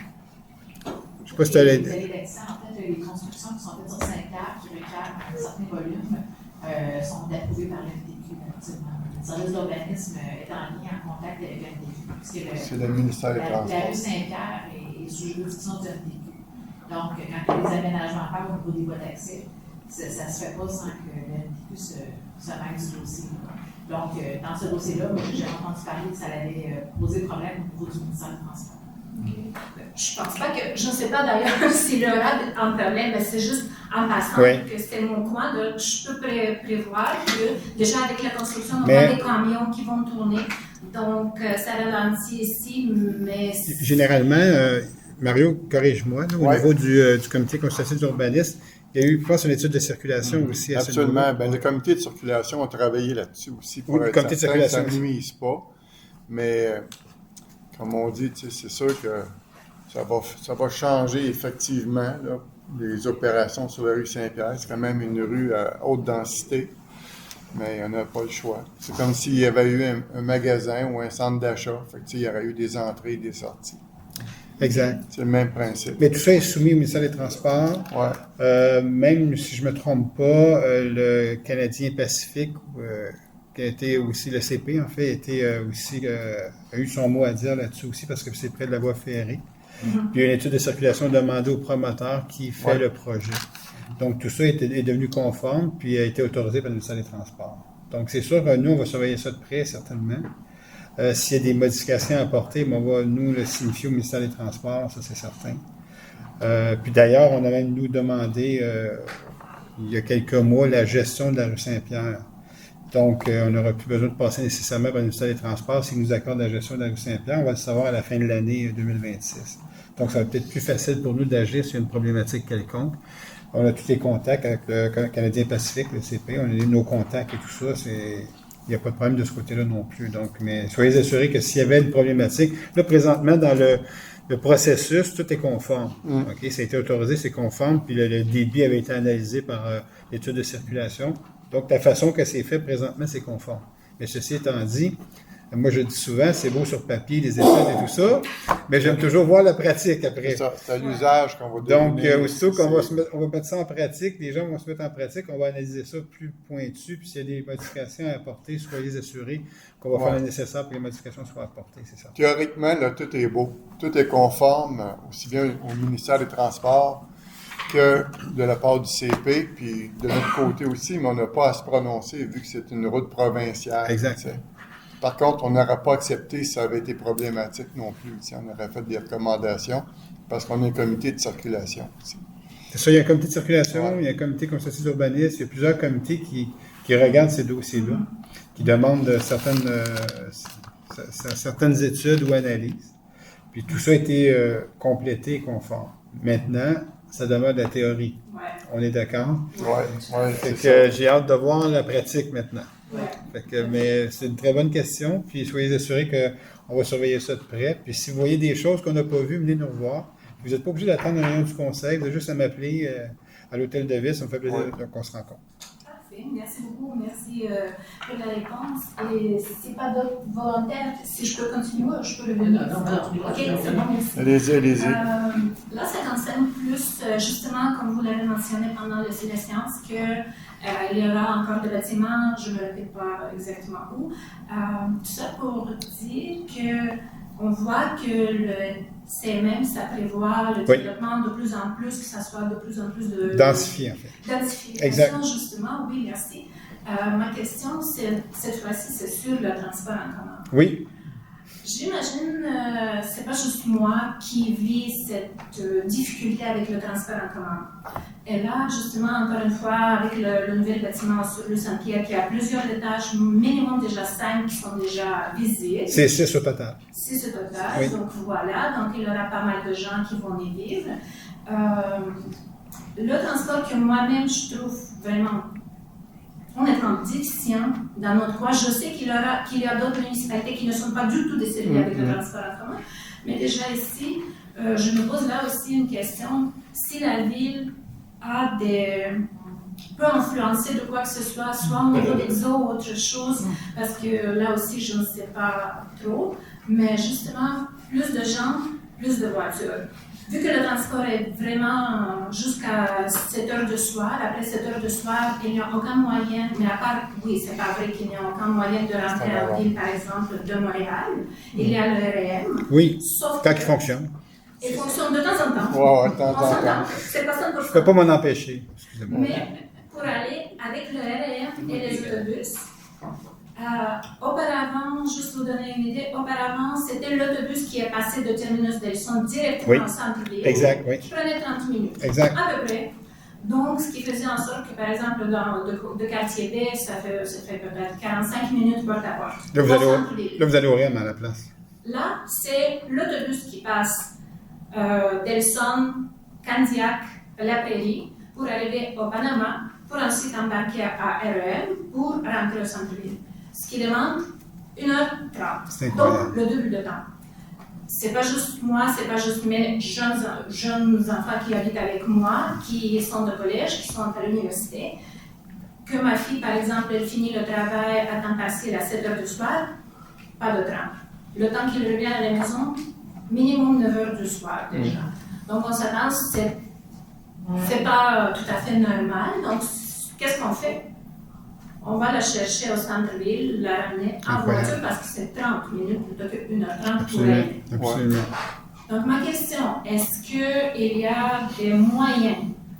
ne sais pas si tu as Vous allez d'accès, en fait, les constructions qui sont faites sur Saint-Pierre, qui requièrent un certain volume, sont approuvées par l'MDQ, effectivement. Le service d'urbanisme est en lien, en contact avec l'MDQ. C'est le ministère des Transports. La rue Saint-Pierre est sous juridiction du MDQ. Donc, quand il y a des aménagements à faire au niveau des voies d'accès, ça ne se fait pas sans que le MDQ se mêle du dossier. Donc, dans ce dossier-là, moi, j'ai entendu parler que ça allait poser problème au niveau du ministère des Transports. Okay. Je pense pas que, je ne sais pas d'ailleurs si le RAD en parlait, mais c'est juste en passant que c'est mon coin. Donc, je peux prévoir que déjà avec la construction, on a des camions qui vont tourner. Donc, ça ralentit ici, mais... Généralement, Mario, corrige-moi, au niveau du comité consultatif d'urbanisme, il y a eu, je pense, une étude de circulation aussi à ce niveau. Absolument. Ben, le comité de circulation a travaillé là-dessus aussi pour être comité de circulation, que ça ne nuise pas. Mais, comme on dit, c'est sûr que ça va changer effectivement là, les opérations sur la rue Saint-Pierre. C'est quand même une rue à haute densité, mais on n'a pas le choix. C'est comme s'il y avait eu un magasin ou un centre d'achat. Il y aurait eu des entrées et des sorties. Exact. C'est le même principe. Mais tout ça est soumis au ministère des Transports. Ouais. Même si je ne me trompe pas, le Canadien Pacifique, qui a été aussi le CP, en fait, a eu son mot à dire là-dessus aussi parce que c'est près de la voie ferrée. Puis il y a une étude de circulation demandée au promoteur qui fait le projet. Donc tout ça est devenu conforme puis a été autorisé par le ministère des Transports. Donc c'est sûr que nous, on va surveiller ça de près, certainement. S'il y a des modifications à apporter, on va nous le signifier au ministère des Transports, ça c'est certain. Puis d'ailleurs, on a même nous demandé, il y a quelques mois, la gestion de la rue Saint-Pierre. Donc, on n'aura plus besoin de passer nécessairement par le ministère des Transports. S'ils nous accordent la gestion de la rue Saint-Pierre, on va le savoir à la fin de l'année 2026. Donc, ça va peut-être plus facile pour nous d'agir s'il y a une problématique quelconque. On a tous les contacts avec le Canadien Pacifique, le CP, on a nos contacts et tout ça. Il n'y a pas de problème de ce côté-là non plus. Donc, mais soyez assurés que s'il y avait une problématique, là, présentement, dans le processus, tout est conforme. Okay? Ça a été autorisé, c'est conforme, puis le débit avait été analysé par l'étude de circulation. Donc, la façon que c'est fait présentement, c'est conforme. Mais ceci étant dit, moi, je dis souvent, c'est beau sur papier, les études et tout ça, mais j'aime toujours voir la pratique après. C'est ça, c'est à l'usage qu'on va Donc, donner. aussitôt qu'on va mettre ça en pratique, les gens vont se mettre en pratique, on va analyser ça plus pointu, puis s'il y a des modifications à apporter, soyez assurés qu'on va faire le nécessaire pour que les modifications soient apportées, c'est ça. Théoriquement, là, tout est beau. Tout est conforme, aussi bien au ministère des Transports que de la part du CP, puis de notre côté aussi, mais on n'a pas à se prononcer vu que c'est une route provinciale. Exact. Par contre, on n'aurait pas accepté si ça avait été problématique non plus. On aurait fait des recommandations parce qu'on a un comité de circulation aussi. C'est ça, il y a un comité de circulation, il y a un comité consultatif d'urbanisme, il y a plusieurs comités qui regardent ces dossiers-là, qui demandent certaines études ou analyses. Puis tout ça a été complété et conforme. Maintenant, ça demeure de la théorie. On est d'accord? Oui. J'ai hâte de voir la pratique maintenant. Mais c'est une très bonne question. Puis soyez assurés qu'on va surveiller ça de près. Puis si vous voyez des choses qu'on n'a pas vues, venez nous revoir. Vous n'êtes pas obligé d'attendre une réunion du conseil. Vous avez juste à m'appeler à l'hôtel de ville. Ça me fait plaisir qu'on se rencontre. Parfait. Merci beaucoup. Merci pour la réponse. Et si pas d'autres volontaires, si je peux continuer, je peux revenir. OK, c'est bon, merci. Allez-y. Là, ça concerne plus, justement, comme vous l'avez mentionné pendant la séance, que il y aura encore des bâtiments, je ne me répète pas exactement où. Tout ça pour dire qu'on voit que le CMM, ça prévoit le développement de plus en plus, que ça soit de plus en plus de... Densifié, en fait. Densification, exact. Justement, oui, merci. Ma question, cette fois-ci, c'est sur le transport en commun. Oui. J'imagine, c'est pas juste moi qui vis cette difficulté avec le transport en commun. Et là, justement, encore une fois, avec le nouvel bâtiment sur le Saint-Pierre, qui a plusieurs étages, minimum déjà 5 qui sont déjà visés. C'est 6 au total. 6 au total, oui. Donc voilà, donc il y aura pas mal de gens qui vont y vivre. Le transport que moi-même, je trouve vraiment honnêtement déficient dans notre coin. Je sais qu'il y a d'autres municipalités qui ne sont pas du tout desservies avec le transport en commun, mais déjà ici, je me pose là aussi une question. Si la ville peut influencer de quoi que ce soit au niveau d'exo ou autre chose, parce que là aussi, je ne sais pas trop, mais justement, plus de gens, plus de voitures. Vu que le transport est vraiment jusqu'à 7 heures du soir, après 7 heures du soir, il n'y a aucun moyen, mais à part, oui, c'est pas vrai qu'il n'y a aucun moyen de rentrer en ville, par exemple, de Montréal. Il y a le REM. Oui, sauf quand il fonctionne. Il fonctionne de temps en temps. Ouais, de temps en temps. C'est pas 100%. Je ne peux pas m'en empêcher, excusez-moi. Mais pour aller avec le REM et les autobus, auparavant, juste vous donner une idée, auparavant, c'était l'autobus qui est passé de Terminus d'Elson directement au centre-ville. Exact, oui. Qui prenait 30 minutes. Exact. À peu près. Donc, ce qui faisait en sorte que, par exemple, dans de quartier B, ça fait peut-être 45 minutes porte à porte. Là, vous allez au REM à la place. Là, c'est l'autobus qui passe d'Elson, Candiac, La Prairie, pour arriver au Panama, pour ensuite embarquer à REM pour rentrer au centre-ville. Ce qui demande 1h30. C'est incroyable. Donc, le double de temps. C'est pas juste moi, c'est pas juste mes jeunes enfants qui habitent avec moi, qui sont de collège, qui sont à l'université. Que ma fille, par exemple, elle finit le travail à temps partiel à 7 heures du soir, pas de train. Le temps qu'il revient à la maison, minimum 9 heures du soir déjà. Donc, on s'attend, c'est pas tout à fait normal. Donc, qu'est-ce qu'on fait? On va la chercher au centre-ville, la ramener en voiture parce que c'est 30 minutes plutôt que 1h30 pour elle. Absolument. Donc, ma question, est-ce qu'il y a des moyens,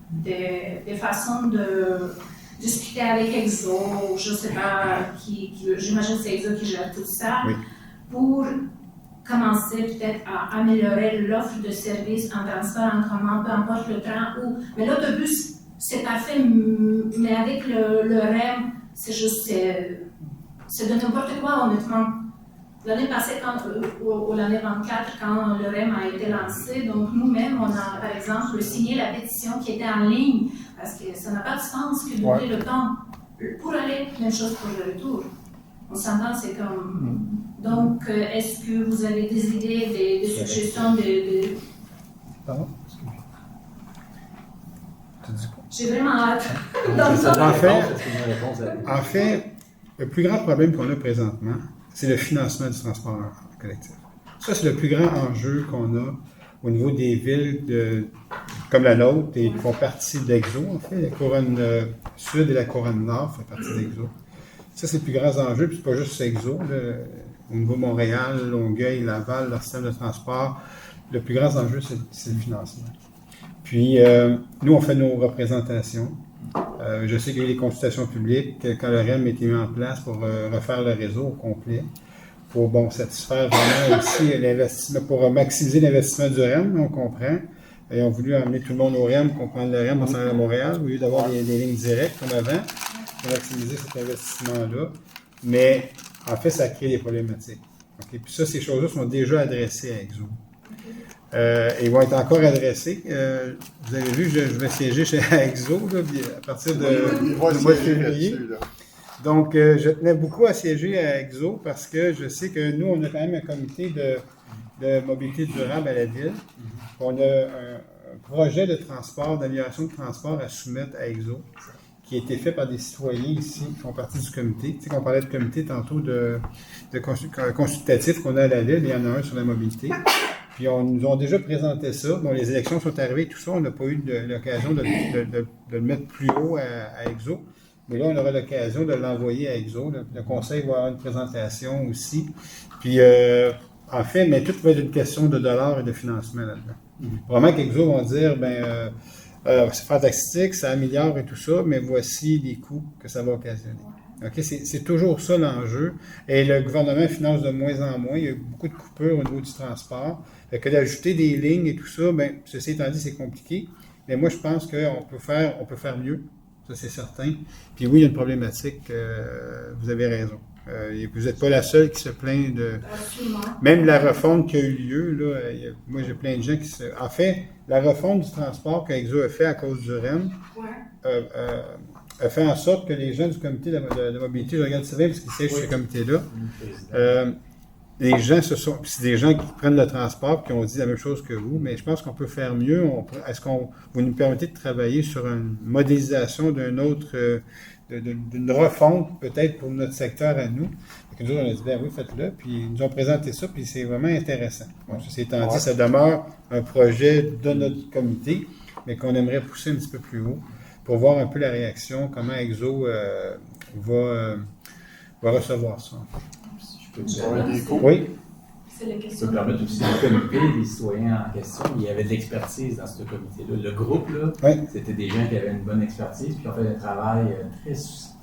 des façons de discuter avec Exo, je ne sais pas, j'imagine que c'est Exo qui gère tout ça, pour commencer peut-être à améliorer l'offre de services en transport en commun, peu importe le train ou... Mais l'autobus, c'est parfait, mais avec le REM, c'est juste, c'est de n'importe quoi, honnêtement. L'année passée, ou l'année 24, quand le REM a été lancé, donc nous-mêmes, on a, par exemple, signé la pétition qui était en ligne, parce que ça n'a pas de sens que doubler le temps. Pour aller, même chose pour le retour. On s'entend, c'est comme... Donc, est-ce que vous avez des idées, des suggestions, Pardon? J'ai vraiment hâte. En fait, le plus grand problème qu'on a présentement, c'est le financement du transport collectif. Ça, c'est le plus grand enjeu qu'on a au niveau des villes comme la nôtre, et qui font partie d'Exo, en fait. La couronne sud et la couronne nord font partie d'Exo. Ça, c'est le plus grand enjeu, puis c'est pas juste Exo. Au niveau Montréal, Longueuil, Laval, leur système de transport, le plus grand enjeu, c'est le financement. Puis, nous, on fait nos représentations. Je sais qu'il y a eu des consultations publiques quand le REM a été mis en place pour refaire le réseau au complet, pour satisfaire vraiment aussi l'investissement, pour maximiser l'investissement du REM, on comprend. Ils ont voulu amener tout le monde au REM, comprendre le REM en s'en allant à Montréal, au lieu d'avoir des lignes directes comme avant, pour maximiser cet investissement-là. Mais, en fait, ça crée des problématiques. Okay? Puis ça, ces choses-là sont déjà adressées à Exo. Ils vont être encore adressés. Vous avez vu, je vais siéger chez Exo à partir du mois de février. Donc, je tenais beaucoup à siéger à Exo parce que je sais que nous, on a quand même un comité de mobilité durable à la ville. On a un projet de transport, d'amélioration de transport à soumettre à Exo, qui a été fait par des citoyens ici, qui font partie du comité. Tu sais qu'on parlait de comité tantôt de consultatif qu'on a à la Ville, il y en a un sur la mobilité. Puis nous ont déjà présenté ça. Bon, les élections sont arrivées, tout ça, on n'a pas eu l'occasion de le mettre plus haut à EXO. Mais là, on aura l'occasion de l'envoyer à EXO. Le conseil va avoir une présentation aussi. Puis, en fait, mais tout va être une question de dollars et de financement là-dedans. Probablement qu'EXO vont dire, c'est fantastique, ça améliore et tout ça, mais voici les coûts que ça va occasionner. Okay? C'est toujours ça l'enjeu. Et le gouvernement finance de moins en moins. Il y a beaucoup de coupures au niveau du transport. Fait que d'ajouter des lignes et tout ça, ceci étant dit, c'est compliqué. Mais moi, je pense qu'on peut faire mieux. Ça, c'est certain. Puis oui, il y a une problématique. Vous avez raison. Vous n'êtes pas la seule qui se plaint de... Même la refonte qui a eu lieu, là, moi, j'ai plein de gens qui se... En fait, la refonte du transport qu'EXO a fait à cause du REM a fait en sorte que les gens du comité de mobilité, je regarde ça bien parce qu'ils siègent sur ce comité-là, les gens c'est des gens qui prennent le transport qui ont dit la même chose que vous, mais je pense qu'on peut faire mieux. Est-ce qu'on vous nous permettez de travailler sur une modélisation d'une refonte peut-être pour notre secteur à nous? Et nous, on a dit, oui, faites-le. Puis ils nous ont présenté ça, puis c'est vraiment intéressant. Bon, ceci étant dit, ça demeure un projet de notre comité, mais qu'on aimerait pousser un petit peu plus haut pour voir un peu la réaction, comment EXO va recevoir ça. Oui. C'est la Je question. peux permettre aussi le comité, les citoyens en question, il y avait de l'expertise dans ce comité-là. Le groupe, là, c'était des gens qui avaient une bonne expertise, puis qui ont fait un travail très,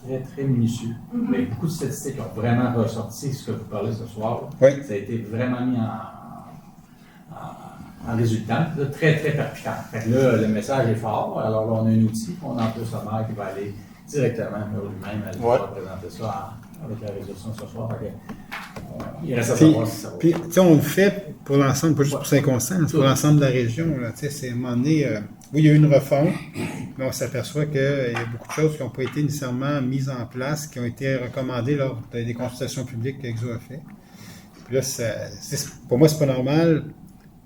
très, très minutieux. Mais beaucoup de statistiques ont vraiment ressorti ce que vous parlez ce soir. Ça a été vraiment mis en résultat, là, très, très percutant. Fait que là, le message est fort. Alors là, on a un outil, on a un peu sommaire qui va aller directement vers lui-même, aller pouvoir présenter ça avec la résolution ce soir. Il reste à savoir si ça va. Puis, tu sais, on le fait pour l'ensemble, pas juste pour Saint-Constant, c'est pour l'ensemble de la région. Là, tu sais, c'est à un moment donné, oui, il y a eu une refonte, mais on s'aperçoit qu'il y a beaucoup de choses qui n'ont pas été nécessairement mises en place, qui ont été recommandées lors des consultations publiques qu'EXO a fait. Puis là, pour moi, c'est pas normal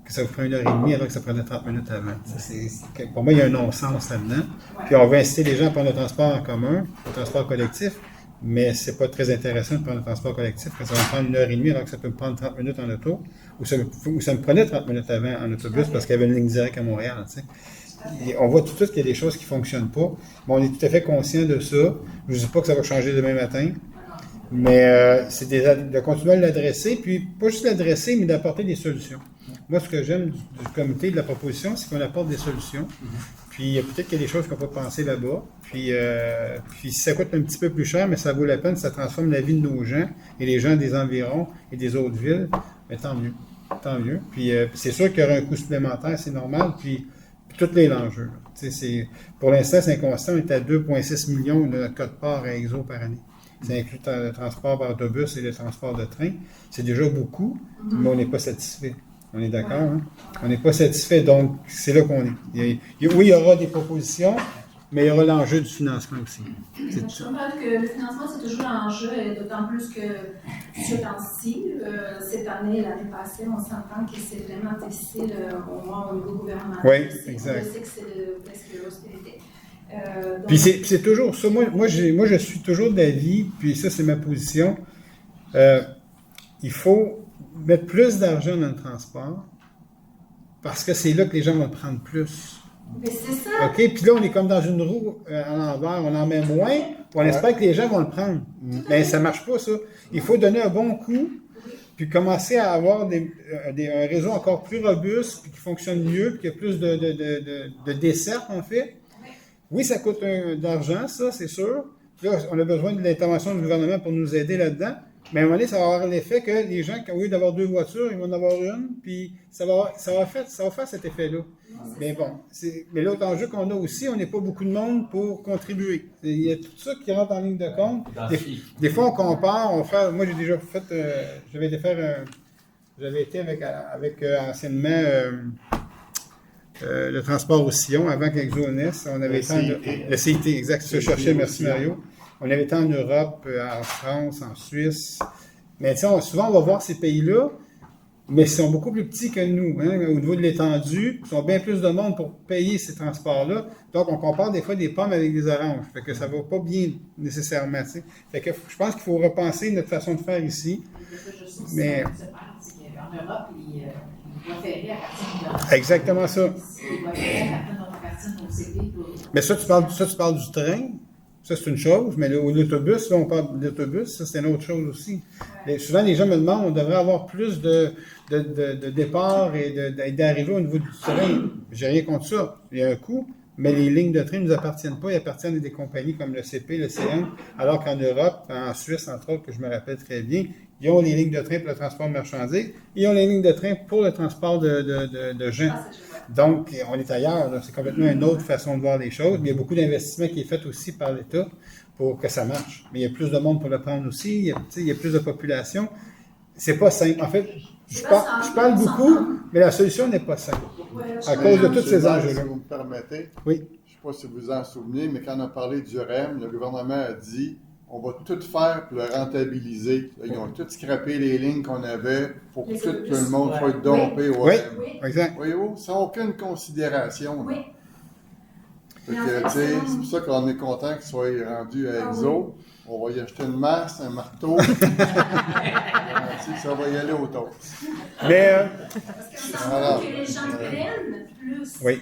que ça vous prenne 1h30 alors que ça prenait 30 minutes avant. Pour moi, il y a un non-sens là-dedans. Puis on veut inciter les gens à prendre le transport en commun, le transport collectif, mais c'est pas très intéressant de prendre le transport collectif parce que ça va me prendre 1h30 alors que ça peut me prendre 30 minutes en auto, ou ça me prenait 30 minutes avant en autobus parce qu'il y avait une ligne directe à Montréal. Tu sais. Et on voit tout de suite qu'il y a des choses qui ne fonctionnent pas. Mais on est tout à fait conscient de ça. Je ne dis pas que ça va changer demain matin, mais c'est de continuer à l'adresser, puis pas juste l'adresser, mais d'apporter des solutions. Moi, ce que j'aime du comité de la proposition, c'est qu'on apporte des solutions. Puis peut-être qu'il y a des choses qu'on peut penser là-bas. Puis si ça coûte un petit peu plus cher, mais ça vaut la peine, ça transforme la vie de nos gens et les gens des environs et des autres villes, mais tant mieux. Tant mieux. Puis c'est sûr qu'il y aura un coût supplémentaire, c'est normal. Puis tout est l'enjeu. Pour l'instant, Saint-Constant, on est à 2,6 millions de notre code-part à EXO par année. Ça inclut le transport par autobus et le transport de train. C'est déjà beaucoup, mais on n'est pas satisfait. On est d'accord, hein? On n'est pas satisfait, donc c'est là qu'on est. Oui, il y aura des propositions, mais il y aura l'enjeu du financement aussi. Je comprends que le financement, c'est toujours l'enjeu, et d'autant plus que ce temps-ci, cette année, l'année passée, on s'entend que c'est vraiment difficile, au moins au niveau gouvernemental. Oui, exact. Je sais que c'est presque l'austérité. Puis c'est toujours ça. Moi, je suis toujours d'avis, puis ça, c'est ma position. Il faut mettre plus d'argent dans le transport parce que c'est là que les gens vont le prendre plus. Mais c'est ça. OK? Puis là, on est comme dans une roue à l'envers. On en met moins, puis on espère que les gens vont le prendre. Mais ça ne marche pas, ça. Il faut donner un bon coup, puis commencer à avoir un réseau encore plus robuste, puis qui fonctionne mieux, puis qui a plus de dessertes, en fait. Oui, ça coûte d'argent, ça, c'est sûr. Puis là, on a besoin de l'intervention du gouvernement pour nous aider là-dedans. Mais à un moment donné, ça va avoir l'effet que les gens, au lieu d'avoir 2 voitures, ils vont en avoir une, puis ça va faire cet effet-là. Mais bon, mais l'autre enjeu qu'on a aussi, on n'est pas beaucoup de monde pour contribuer. Il y a tout ça qui rentre en ligne de compte. Des fois, on compare, moi, j'ai déjà fait, j'avais été avec anciennement le transport au sillon, avant qu'EXO naisse. On avait le CIT, exact, je cherchais, merci Mario. On avait été en Europe, en France, en Suisse. Mais souvent, on va voir ces pays-là, mais ils sont beaucoup plus petits que nous, hein, au niveau de l'étendue. Ils sont bien plus de monde pour payer ces transports-là. Donc, on compare des fois des pommes avec des oranges. Fait que ça va pas bien nécessairement. T'sais. Fait que je pense qu'il faut repenser notre façon de faire ici. Mais... En Europe, les voies ferrées appartiennent exactement ça. Les voies ferrées appartiennent au CD. Mais ça, tu parles du train. Ça, c'est une chose, mais l'autobus, là, on parle de l'autobus, ça, c'est une autre chose aussi. Souvent, les gens me demandent, on devrait avoir plus de départ et d'arrivée au niveau du train. J'ai rien contre ça. Il y a un coût, mais les lignes de train ne nous appartiennent pas. Ils appartiennent à des compagnies comme le CP, le CN, alors qu'en Europe, en Suisse, entre autres, que je me rappelle très bien, ils ont les lignes de train pour le transport de marchandises, ils ont les lignes de train pour le transport de gens. Donc, on est ailleurs. Là. C'est complètement une autre façon de voir les choses. Mais il y a beaucoup d'investissement qui est fait aussi par l'État pour que ça marche. Mais il y a plus de monde pour le prendre aussi. Il y a plus de population. C'est pas simple. En fait, je parle beaucoup, mais la solution n'est pas simple. À cause de tous ces enjeux-là. Si vous me permettez, oui. Je ne sais pas si vous vous en souvenez, mais quand on a parlé du REM, le gouvernement a dit on va tout faire pour le rentabiliser. Là, ils ont tout scrappé les lignes qu'on avait pour que tout le monde soit dompé au REM. Oui, exact. Voyez-vous, sans aucune considération. Oui. C'est pour ça qu'on est content qu'il soit rendu à EXO. On va y acheter une masse, un marteau. Ça va y aller au top. Mais. Parce qu'on que les gens prennent plus. Oui.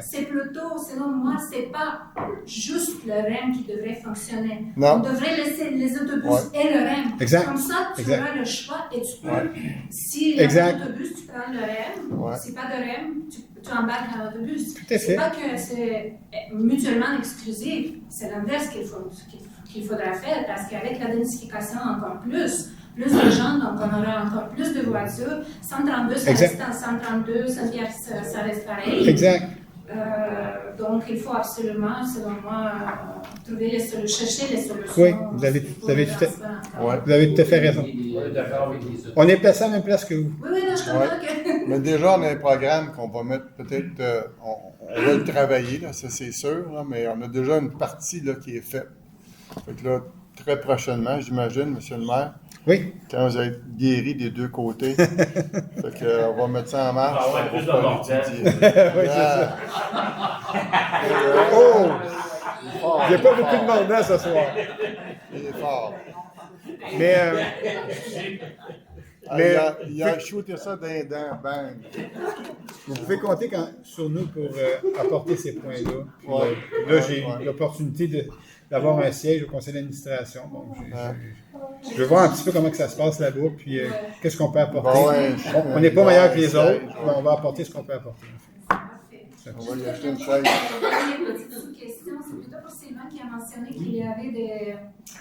C'est plutôt, selon moi, c'est pas juste le REM qui devrait fonctionner. Non. On devrait laisser les autobus et le REM. Exact. Comme ça, tu auras le choix et tu peux. Si l'autobus, tu prends le REM, si pas de REM, tu embarques à l'autobus. Tout à fait. C'est pas que c'est mutuellement exclusif. C'est l'inverse qu'il faudra faire parce qu'avec la densification encore plus de gens, donc on aura encore plus de voitures. 132, ça reste en 132, Saint-Pierre, ça reste pareil. Exact. Donc, il faut absolument, selon moi, chercher les solutions. Oui, vous avez tout à fait raison. On est placé à la même place que vous. Oui, non, je comprends que... Mais déjà, on a un programme qu'on va mettre peut-être... on va le travailler, là, ça c'est sûr, là, mais on a déjà une partie là, qui est faite. Fait que là, très prochainement, j'imagine, M. le maire, oui. Quand vous êtes guéri des deux côtés. Fait que, on va mettre ça en marche. Ah ouais, plus de mortel. Oui, c'est ça. Oh! Il n'y a pas beaucoup de monde là ce soir. Il est fort. Mais il a shooté ça dans les dents, bang. Vous pouvez compter sur nous pour apporter ces points-là. Puis, là, j'ai l'opportunité d'avoir un siège au conseil d'administration. Donc, je veux voir un petit peu comment que ça se passe là-bas, puis qu'est-ce qu'on peut apporter. On n'est pas meilleur que les autres, mais on va apporter ce qu'on peut apporter. On va y acheter une chaise. Une petite sous-question, c'est plutôt pour Sylvain qui a mentionné qu'il y avait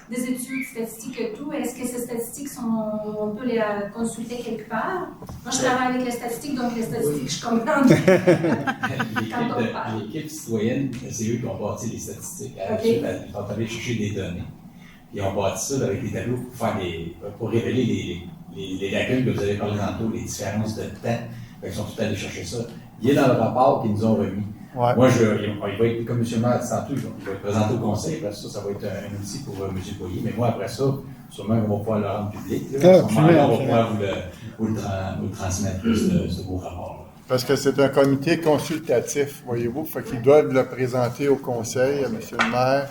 des études statistiques et tout. Est-ce que ces statistiques on peut les consulter quelque part? Moi, je travaille avec les statistiques, donc les statistiques, je comprends. L'équipe citoyenne, c'est eux qui ont bâti les statistiques. Ils sont allés chercher des données. Et on bâti ça avec des tableaux pour révéler les lacunes que vous avez parlé tantôt, les différences de temps. Ils sont tous allés chercher ça. Il est dans le rapport qu'ils nous ont remis. Ouais. Moi, il va être, comme M. le maire tantôt, il va être présenté au conseil. Après ça va être un outil pour M. Boyer. Mais moi, après ça, sûrement qu'on va pouvoir le rendre public. À ce moment-là, on va pouvoir vous le transmettre, ce beau rapport. Parce que c'est un comité consultatif, voyez-vous. Fait qu'ils doivent le présenter au conseil, à M. le maire.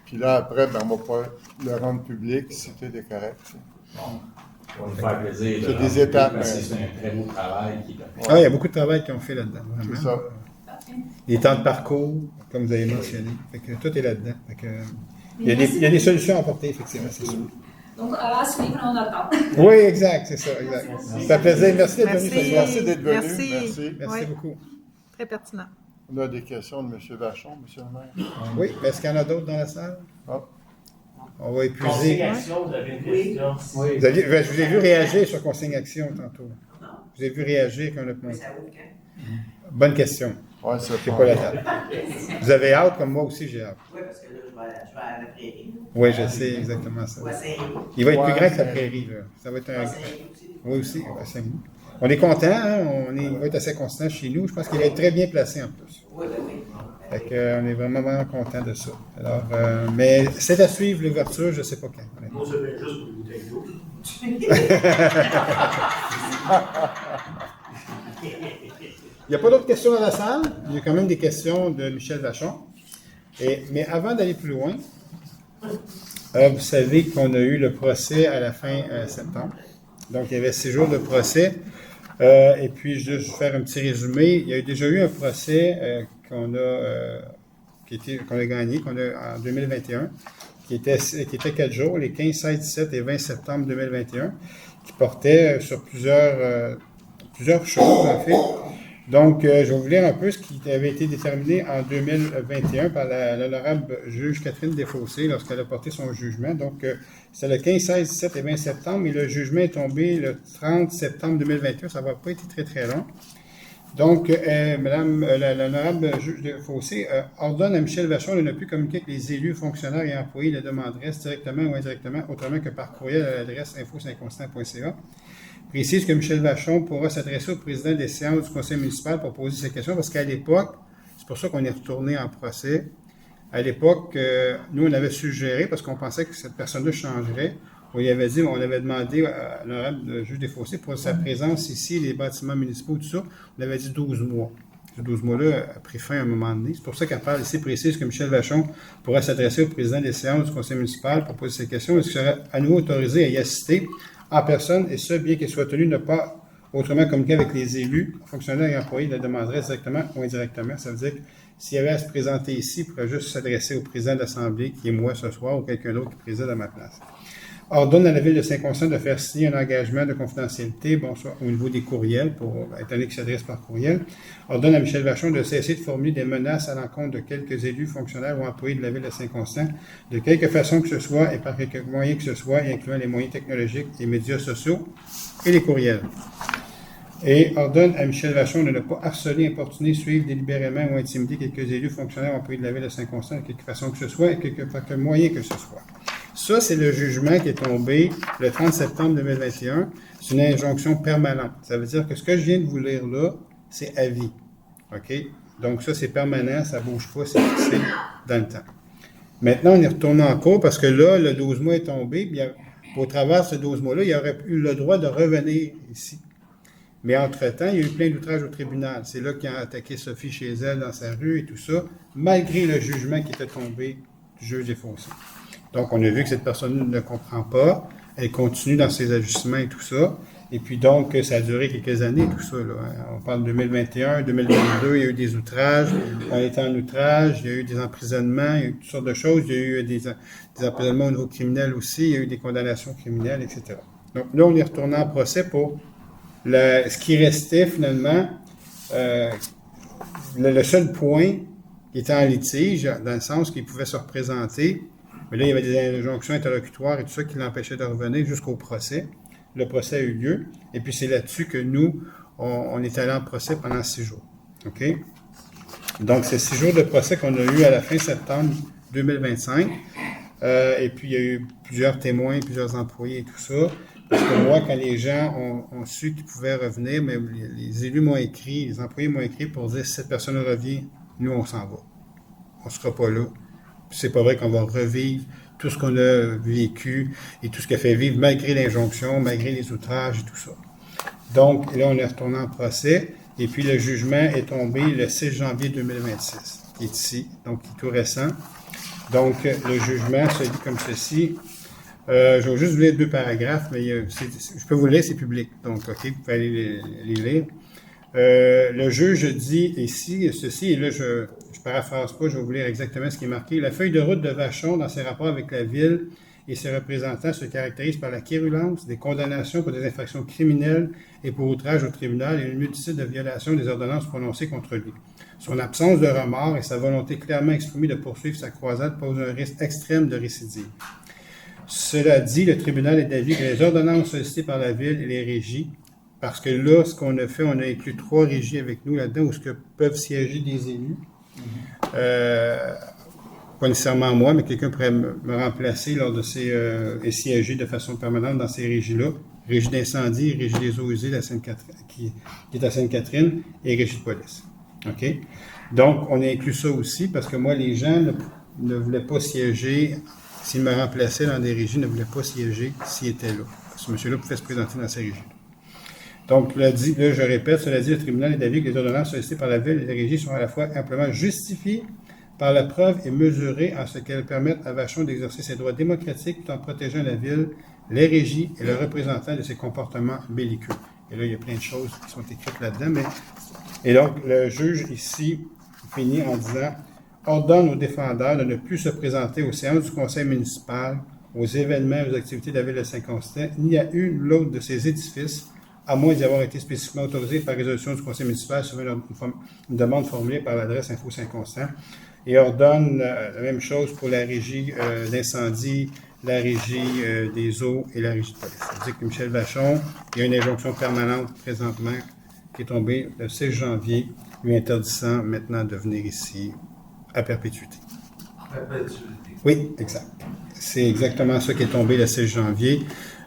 Puis là, après, on va pouvoir le rendre public si tout est correct. On va nous faire plaisir. C'est des étapes. C'est un très beau travail qui est fait. Il y a beaucoup de travail qu'ils ont fait là-dedans. C'est ça. Les temps de parcours, comme vous avez mentionné. Fait que tout est là-dedans. Il y a des solutions à apporter, effectivement, c'est sûr. Donc, à suivre, on attend. Oui, exact, c'est ça, exact. C'est un plaisir. Merci d'être venu. Merci d'être venu. Merci beaucoup. Très pertinent. On a des questions de M. Vachon, M. le maire. Oui, est-ce qu'il y en a d'autres dans la salle? On va épuiser. Consigne action, vous avez une question? Oui. Je vous ai vu réagir sur consigne action tantôt. Je vous ai vu réagir quand on a demandé. Bonne question. Oui, c'est pas la table. Vous avez hâte, comme moi aussi, j'ai hâte. Oui, parce que là, je vais à la prairie. Oui, je sais exactement ça. Il va être plus grand que la prairie. Là. Ça va être un... Oui, aussi. On est content, hein? Il va être assez constant chez nous. Je pense qu'il va être très bien placé en plus. Oui, oui. Fait qu'on est vraiment, vraiment content de ça. Alors, mais c'est à suivre l'ouverture, je ne sais pas quand. Moi, ça va être juste pour une bouteille d'eau. Il n'y a pas d'autres questions dans la salle. Il y a quand même des questions de Michel Vachon. Mais avant d'aller plus loin, vous savez qu'on a eu le procès à la fin septembre. Donc, il y avait 6 jours de procès. Et puis, je vais faire un petit résumé. Il y a déjà eu un procès qu'on a gagné en 2021, qui était 4 jours, les 15, 16, 17 et 20 septembre 2021, qui portait sur plusieurs choses, en fait. Donc, je vais vous lire un peu ce qui avait été déterminé en 2021 par l'honorable juge Catherine Desfossés lorsqu'elle a porté son jugement. Donc, c'est le 15, 16, 17 et 20 septembre, et le jugement est tombé le 30 septembre 2021. Ça n'a pas été très, très long. Donc, l'honorable juge Desfossés ordonne à Michel Vachon de ne plus communiquer avec les élus, fonctionnaires et employés de demandresse directement ou indirectement, autrement que par courriel à l'adresse info-saint-constant.ca. Précise que Michel Vachon pourra s'adresser au président des séances du conseil municipal pour poser ses questions, parce qu'à l'époque, c'est pour ça qu'on est retourné en procès, à l'époque, nous, on avait suggéré, parce qu'on pensait que cette personne-là changerait, on avait demandé à l'honorable juge Desfossés pour sa présence ici, les bâtiments municipaux, tout ça, on avait dit 12 mois. Ce 12 mois-là a pris fin à un moment donné. C'est pour ça qu'elle parle ici précise que Michel Vachon pourra s'adresser au président des séances du conseil municipal pour poser ses questions, et qu'il sera à nouveau autorisé à y assister en personne, et ce, bien qu'il soit tenu de ne pas autrement communiquer avec les élus, fonctionnaires et employés de la demanderait directement ou indirectement. Ça veut dire que s'il y avait à se présenter ici, il pourrait juste s'adresser au président de l'Assemblée, qui est moi ce soir, ou quelqu'un d'autre qui préside à ma place. Ordonne à la Ville de Saint-Constant de faire signer un engagement de confidentialité, soit au niveau des courriels, étant donné qu'il s'adresse par courriel. Ordonne à Michel Vachon de cesser de formuler des menaces à l'encontre de quelques élus, fonctionnaires ou employés de la Ville de Saint-Constant, de quelque façon que ce soit et par quelque moyen que ce soit, incluant les moyens technologiques, les médias sociaux et les courriels. Et ordonne à Michel Vachon de ne pas harceler, importuner, suivre délibérément ou intimider quelques élus, fonctionnaires ou employés de la Ville de Saint-Constant, de quelque façon que ce soit et quelque moyen que ce soit. Ça, c'est le jugement qui est tombé le 30 septembre 2021. C'est une injonction permanente. Ça veut dire que ce que je viens de vous lire là, c'est à vie. OK? Donc ça, c'est permanent, ça ne bouge pas, c'est fixé dans le temps. Maintenant, on est retourné en cours parce que là, le 12 mois est tombé. Puis au travers de ce 12 mois-là, il aurait eu le droit de revenir ici. Mais entre-temps, il y a eu plein d'outrages au tribunal. C'est là qu'ils ont attaqué Sophie chez elle dans sa rue et tout ça, malgré le jugement qui était tombé du juge Desfossés. Donc, on a vu que cette personne ne comprend pas. Elle continue dans ses ajustements et tout ça. Et puis donc, ça a duré quelques années, tout ça. Là. On parle de 2021, 2022, il y a eu des outrages. On était en outrage, il y a eu des emprisonnements, il y a eu toutes sortes de choses. Il y a eu des emprisonnements au niveau criminel aussi, il y a eu des condamnations criminelles, etc. Donc là, on est retourné en procès pour ce qui restait finalement, le seul point qui était en litige, dans le sens qu'il pouvait se représenter. Mais là, il y avait des injonctions interlocutoires et tout ça qui l'empêchaient de revenir jusqu'au procès. Le procès a eu lieu. Et puis, c'est là-dessus que nous, on est allé en procès pendant 6 jours. OK? Donc, c'est 6 jours de procès qu'on a eu à la fin septembre 2025. Et puis, il y a eu plusieurs témoins, plusieurs employés et tout ça. Parce que moi, quand les gens ont su qu'ils pouvaient revenir, mais les élus m'ont écrit, les employés m'ont écrit pour dire si cette personne revient, nous, on s'en va. On ne sera pas là. C'est pas vrai qu'on va revivre tout ce qu'on a vécu et tout ce qui a fait vivre malgré l'injonction, malgré les outrages et tout ça. Donc, là, on est retourné en procès et puis le jugement est tombé le 6 janvier 2026, qui est ici, donc qui est tout récent. Donc, le jugement se lit comme ceci. Je vais juste vous lire 2 paragraphes, mais je peux vous le lire, c'est public. Donc, OK, vous pouvez aller les lire. Le juge dit ici, ceci, et là, je paraphrase pas, je vais vous lire exactement ce qui est marqué. La feuille de route de Vachon, dans ses rapports avec la Ville et ses représentants, se caractérise par la quérulence, des condamnations pour des infractions criminelles et pour outrage au tribunal et une multitude de violations des ordonnances prononcées contre lui. Son absence de remords et sa volonté clairement exprimée de poursuivre sa croisade posent un risque extrême de récidive. Cela dit, le tribunal est d'avis que les ordonnances sollicitées par la Ville et les régies, parce que là, ce qu'on a fait, on a inclus 3 régies avec nous là-dedans, où peuvent siéger des élus. Pas nécessairement moi, mais quelqu'un pourrait me remplacer lors de et siéger de façon permanente dans ces régies-là. Régie d'incendie, régie des eaux usées qui est à Sainte-Catherine, et régie de police. OK? Donc, on a inclus ça aussi, parce que moi, les gens ne voulaient pas siéger, s'ils me remplaçaient dans des régies, ne voulaient pas siéger s'ils étaient là. Ce monsieur-là pouvait se présenter dans ces régies. Donc, là, je répète, cela dit, le tribunal est d'avis que les ordonnances sollicitées par la Ville et la Régie sont à la fois amplement justifiées par la preuve et mesurées en ce qu'elles permettent à Vachon d'exercer ses droits démocratiques tout en protégeant la Ville, les régies et le représentant de ses comportements belliqueux. Et là, il y a plein de choses qui sont écrites là-dedans. Et donc, le juge ici finit en disant « ordonne aux défendeurs de ne plus se présenter aux séances du conseil municipal, aux événements et aux activités de la Ville de Saint-Constant, ni à une ou l'autre de ces édifices, à moins d'y avoir été spécifiquement autorisé par résolution du conseil municipal sur une demande formulée par l'adresse Info Saint-Constant. » Et ordonne la même chose pour la régie d'incendie, la régie des eaux et la régie de police. Ça veut dire que Michel Vachon, il y a une injonction permanente présentement qui est tombée le 16 janvier, lui interdisant maintenant de venir ici à perpétuité. Oui, exact. C'est exactement ça qui est tombé le 16 janvier.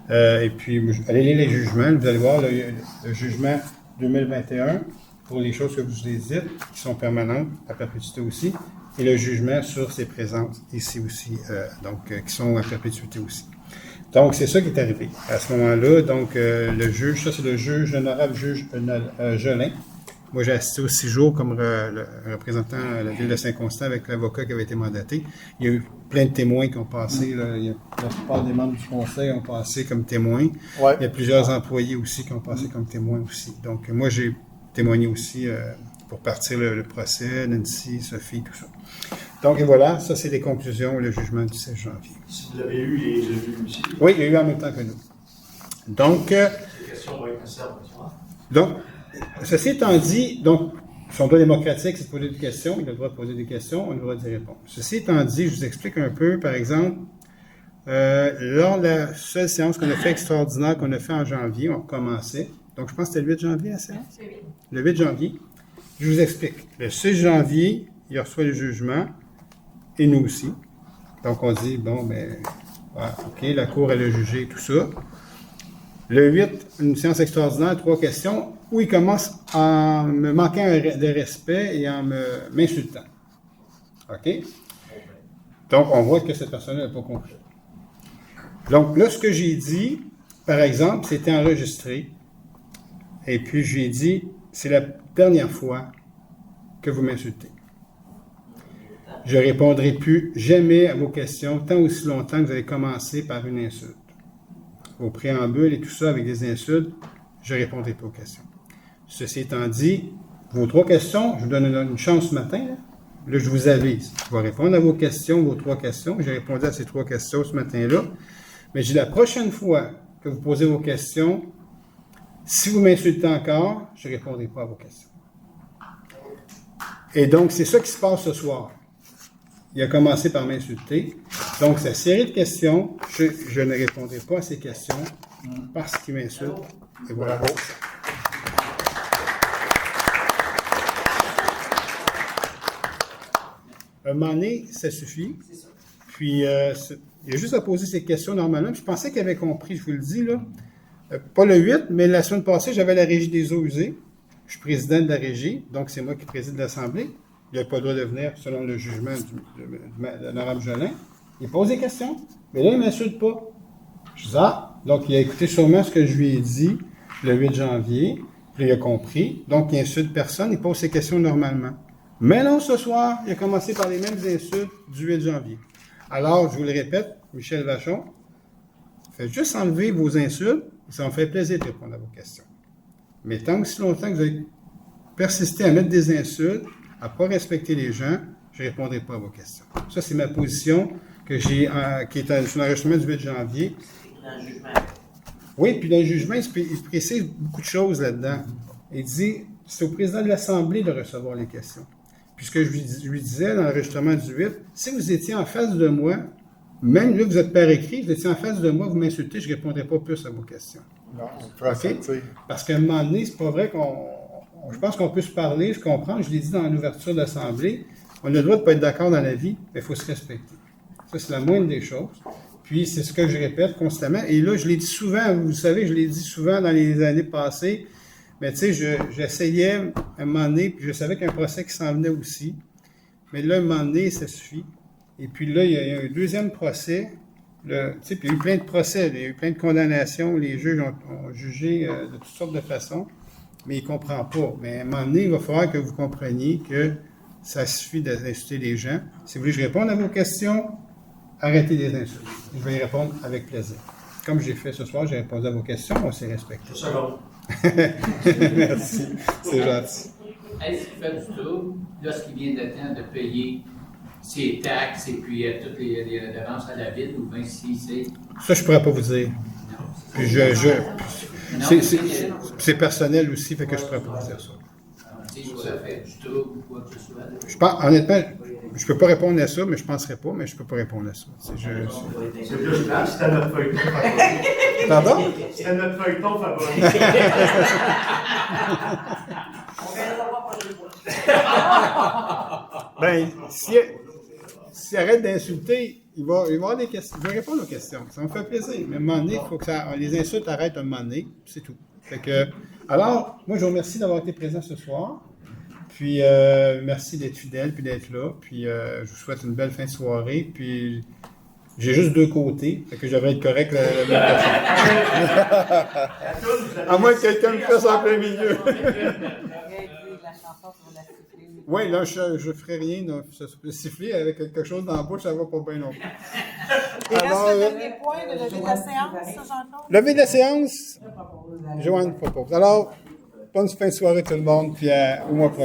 Et puis, allez lire les jugements. Vous allez voir le jugement 2021 pour les choses que vous avez dites, qui sont permanentes à perpétuité aussi, et le jugement sur ses présences ici aussi, qui sont à perpétuité aussi. Donc, c'est ça qui est arrivé. À ce moment-là, donc, le juge, ça c'est le juge, l'honorable juge Gelin. Moi, j'ai assisté aux 6 jours comme le représentant de la Ville de Saint-Constant avec l'avocat qui avait été mandaté. Il y a eu plein de témoins qui ont passé. Là. La plupart des membres du conseil ont passé comme témoins. Ouais. Il y a plusieurs employés aussi qui ont passé comme témoins aussi. Donc, moi, j'ai témoigné aussi pour partir le procès, Nancy, Sophie, tout ça. Donc, et voilà, ça, c'est les conclusions, le jugement du 16 janvier. Si vous avez eu les vues aussi. Oui, il y a eu en même temps que nous. Donc, les questions vont être conservatoires. Donc, ceci étant dit, donc, son droit démocratique, c'est de poser des questions. Il a le droit de poser des questions, on a le droit d'y répondre. Ceci étant dit, je vous explique un peu, par exemple, lors de la seule séance qu'on a fait extraordinaire qu'on a fait en janvier, on recommençait. Donc, je pense que c'était le 8 janvier, la séance? Le 8 janvier. Je vous explique. Le 6 janvier, il reçoit le jugement, et nous aussi. Donc, on dit, bon, ben, voilà, OK, la Cour, elle a jugé tout ça. Le 8, une séance extraordinaire, 3 questions, où il commence en me manquant de respect et en m'insultant. OK? Donc, on voit que cette personne n'a pas compris. Donc, là, ce que j'ai dit, par exemple, c'était enregistré. Et puis, je lui ai dit, c'est la dernière fois que vous m'insultez. Je ne répondrai plus jamais à vos questions tant aussi longtemps que vous avez commencé par une insulte. Vos préambules et tout ça avec des insultes, je ne répondrai pas aux questions. Ceci étant dit, vos 3 questions, je vous donne une chance ce matin. Là, je vous avise. Je vais répondre à vos questions, vos 3 questions. J'ai répondu à ces 3 questions ce matin-là. Mais j'ai la prochaine fois que vous posez vos questions, si vous m'insultez encore, je ne répondrai pas à vos questions. Et donc, c'est ça qui se passe ce soir. Il a commencé par m'insulter. Donc, cette série de questions, je ne répondrai pas à ces questions parce qu'il m'insulte. Et voilà. Un moment donné, ça suffit. Puis, il a juste à poser ces questions normalement. Puis, je pensais qu'il avait compris, je vous le dis, là. Pas le 8, mais la semaine passée, j'avais la Régie des eaux usées. Je suis président de la Régie, donc c'est moi qui préside l'Assemblée. Il n'a pas le droit de venir selon le jugement de l'honorable Gelin. Il pose des questions, mais là, il ne m'insulte pas. Je dis, donc il a écouté sûrement ce que je lui ai dit le 8 janvier, puis il a compris. Donc, il n'insulte personne, il pose ses questions normalement. Mais non, ce soir, il a commencé par les mêmes insultes du 8 janvier. Alors, je vous le répète, Michel Vachon, faites juste enlever vos insultes, ça me fait plaisir de répondre à vos questions. Mais tant que si longtemps que vous avez persisté à mettre des insultes, à ne pas respecter les gens, je ne répondrai pas à vos questions. Ça, c'est ma position que j'ai, qui est sur l'enregistrement du 8 janvier. Dans le jugement. Oui, puis dans le jugement, il précise beaucoup de choses là-dedans. Il dit, c'est au président de l'Assemblée de recevoir les questions. Puis ce que je lui disais dans l'enregistrement du 8, si vous étiez en face de moi, même là, vous êtes par écrit, vous étiez en face de moi, vous m'insultez, je ne répondrai pas plus à vos questions. Non, okay? Parce qu'à un moment donné, c'est pas vrai je pense qu'on peut se parler, je comprends, je l'ai dit dans l'ouverture de l'Assemblée, on a le droit de ne pas être d'accord dans la vie, mais il faut se respecter. Ça, c'est la moindre des choses. Puis, c'est ce que je répète constamment. Et là, je l'ai dit souvent, vous savez, je l'ai dit souvent dans les années passées, mais tu sais, j'essayais à un moment donné, puis je savais qu'il y a un procès qui s'en venait aussi. Mais là, à un moment donné, ça suffit. Et puis là, il y a un deuxième procès Tu sais, puis il y a eu plein de procès, il y a eu plein de condamnations, les juges ont jugé de toutes sortes de façons, mais il ne comprend pas. Mais à un moment donné, il va falloir que vous compreniez que ça suffit d'insulter les gens. Si vous voulez que je réponde à vos questions, arrêtez les insultes. Je vais y répondre avec plaisir. Comme j'ai fait ce soir, j'ai répondu à vos questions, on s'est respecté. Merci, c'est gentil. Est-ce qu'il fait du trouble lorsqu'il vient de temps de payer ses taxes et puis toutes les redevances à la ville ou bien si c'est... Ça, je ne pourrais pas vous dire. Puis c'est personnel aussi, fait que je ne pourrais pas vous dire ça. Ça fait du trouble ou quoi que ce soit. Je pense, honnêtement, je ne peux pas répondre à ça, mais je ne penserais pas, mais je ne peux pas répondre à ça. C'est plus clair, c'était notre feuilleton favori. Pardon? C'était notre feuilleton favori. Ben, s'il arrête d'insulter, il va avoir des questions. Je vais répondre aux questions. Ça me fait plaisir. Mais à un moment donné, il faut que les insultes arrêtent à un moment donné. C'est tout. Fait que, alors, moi, je vous remercie d'avoir été présent ce soir. Puis, merci d'être fidèle puis d'être là. Puis, je vous souhaite une belle fin de soirée. Puis, j'ai juste 2 côtés. Fait que je devrais être correct la prochaine. À moins que quelqu'un me fasse en plein milieu. Oui, là, je ne ferai rien. Siffler avec quelque chose dans la bouche, ça ne va pas bien non plus. Il reste le dernier point de lever de la séance, Jean-Claude? Lever de la séance, Joanne propose. Alors, bonne fin de soirée tout le monde, puis au mois prochain.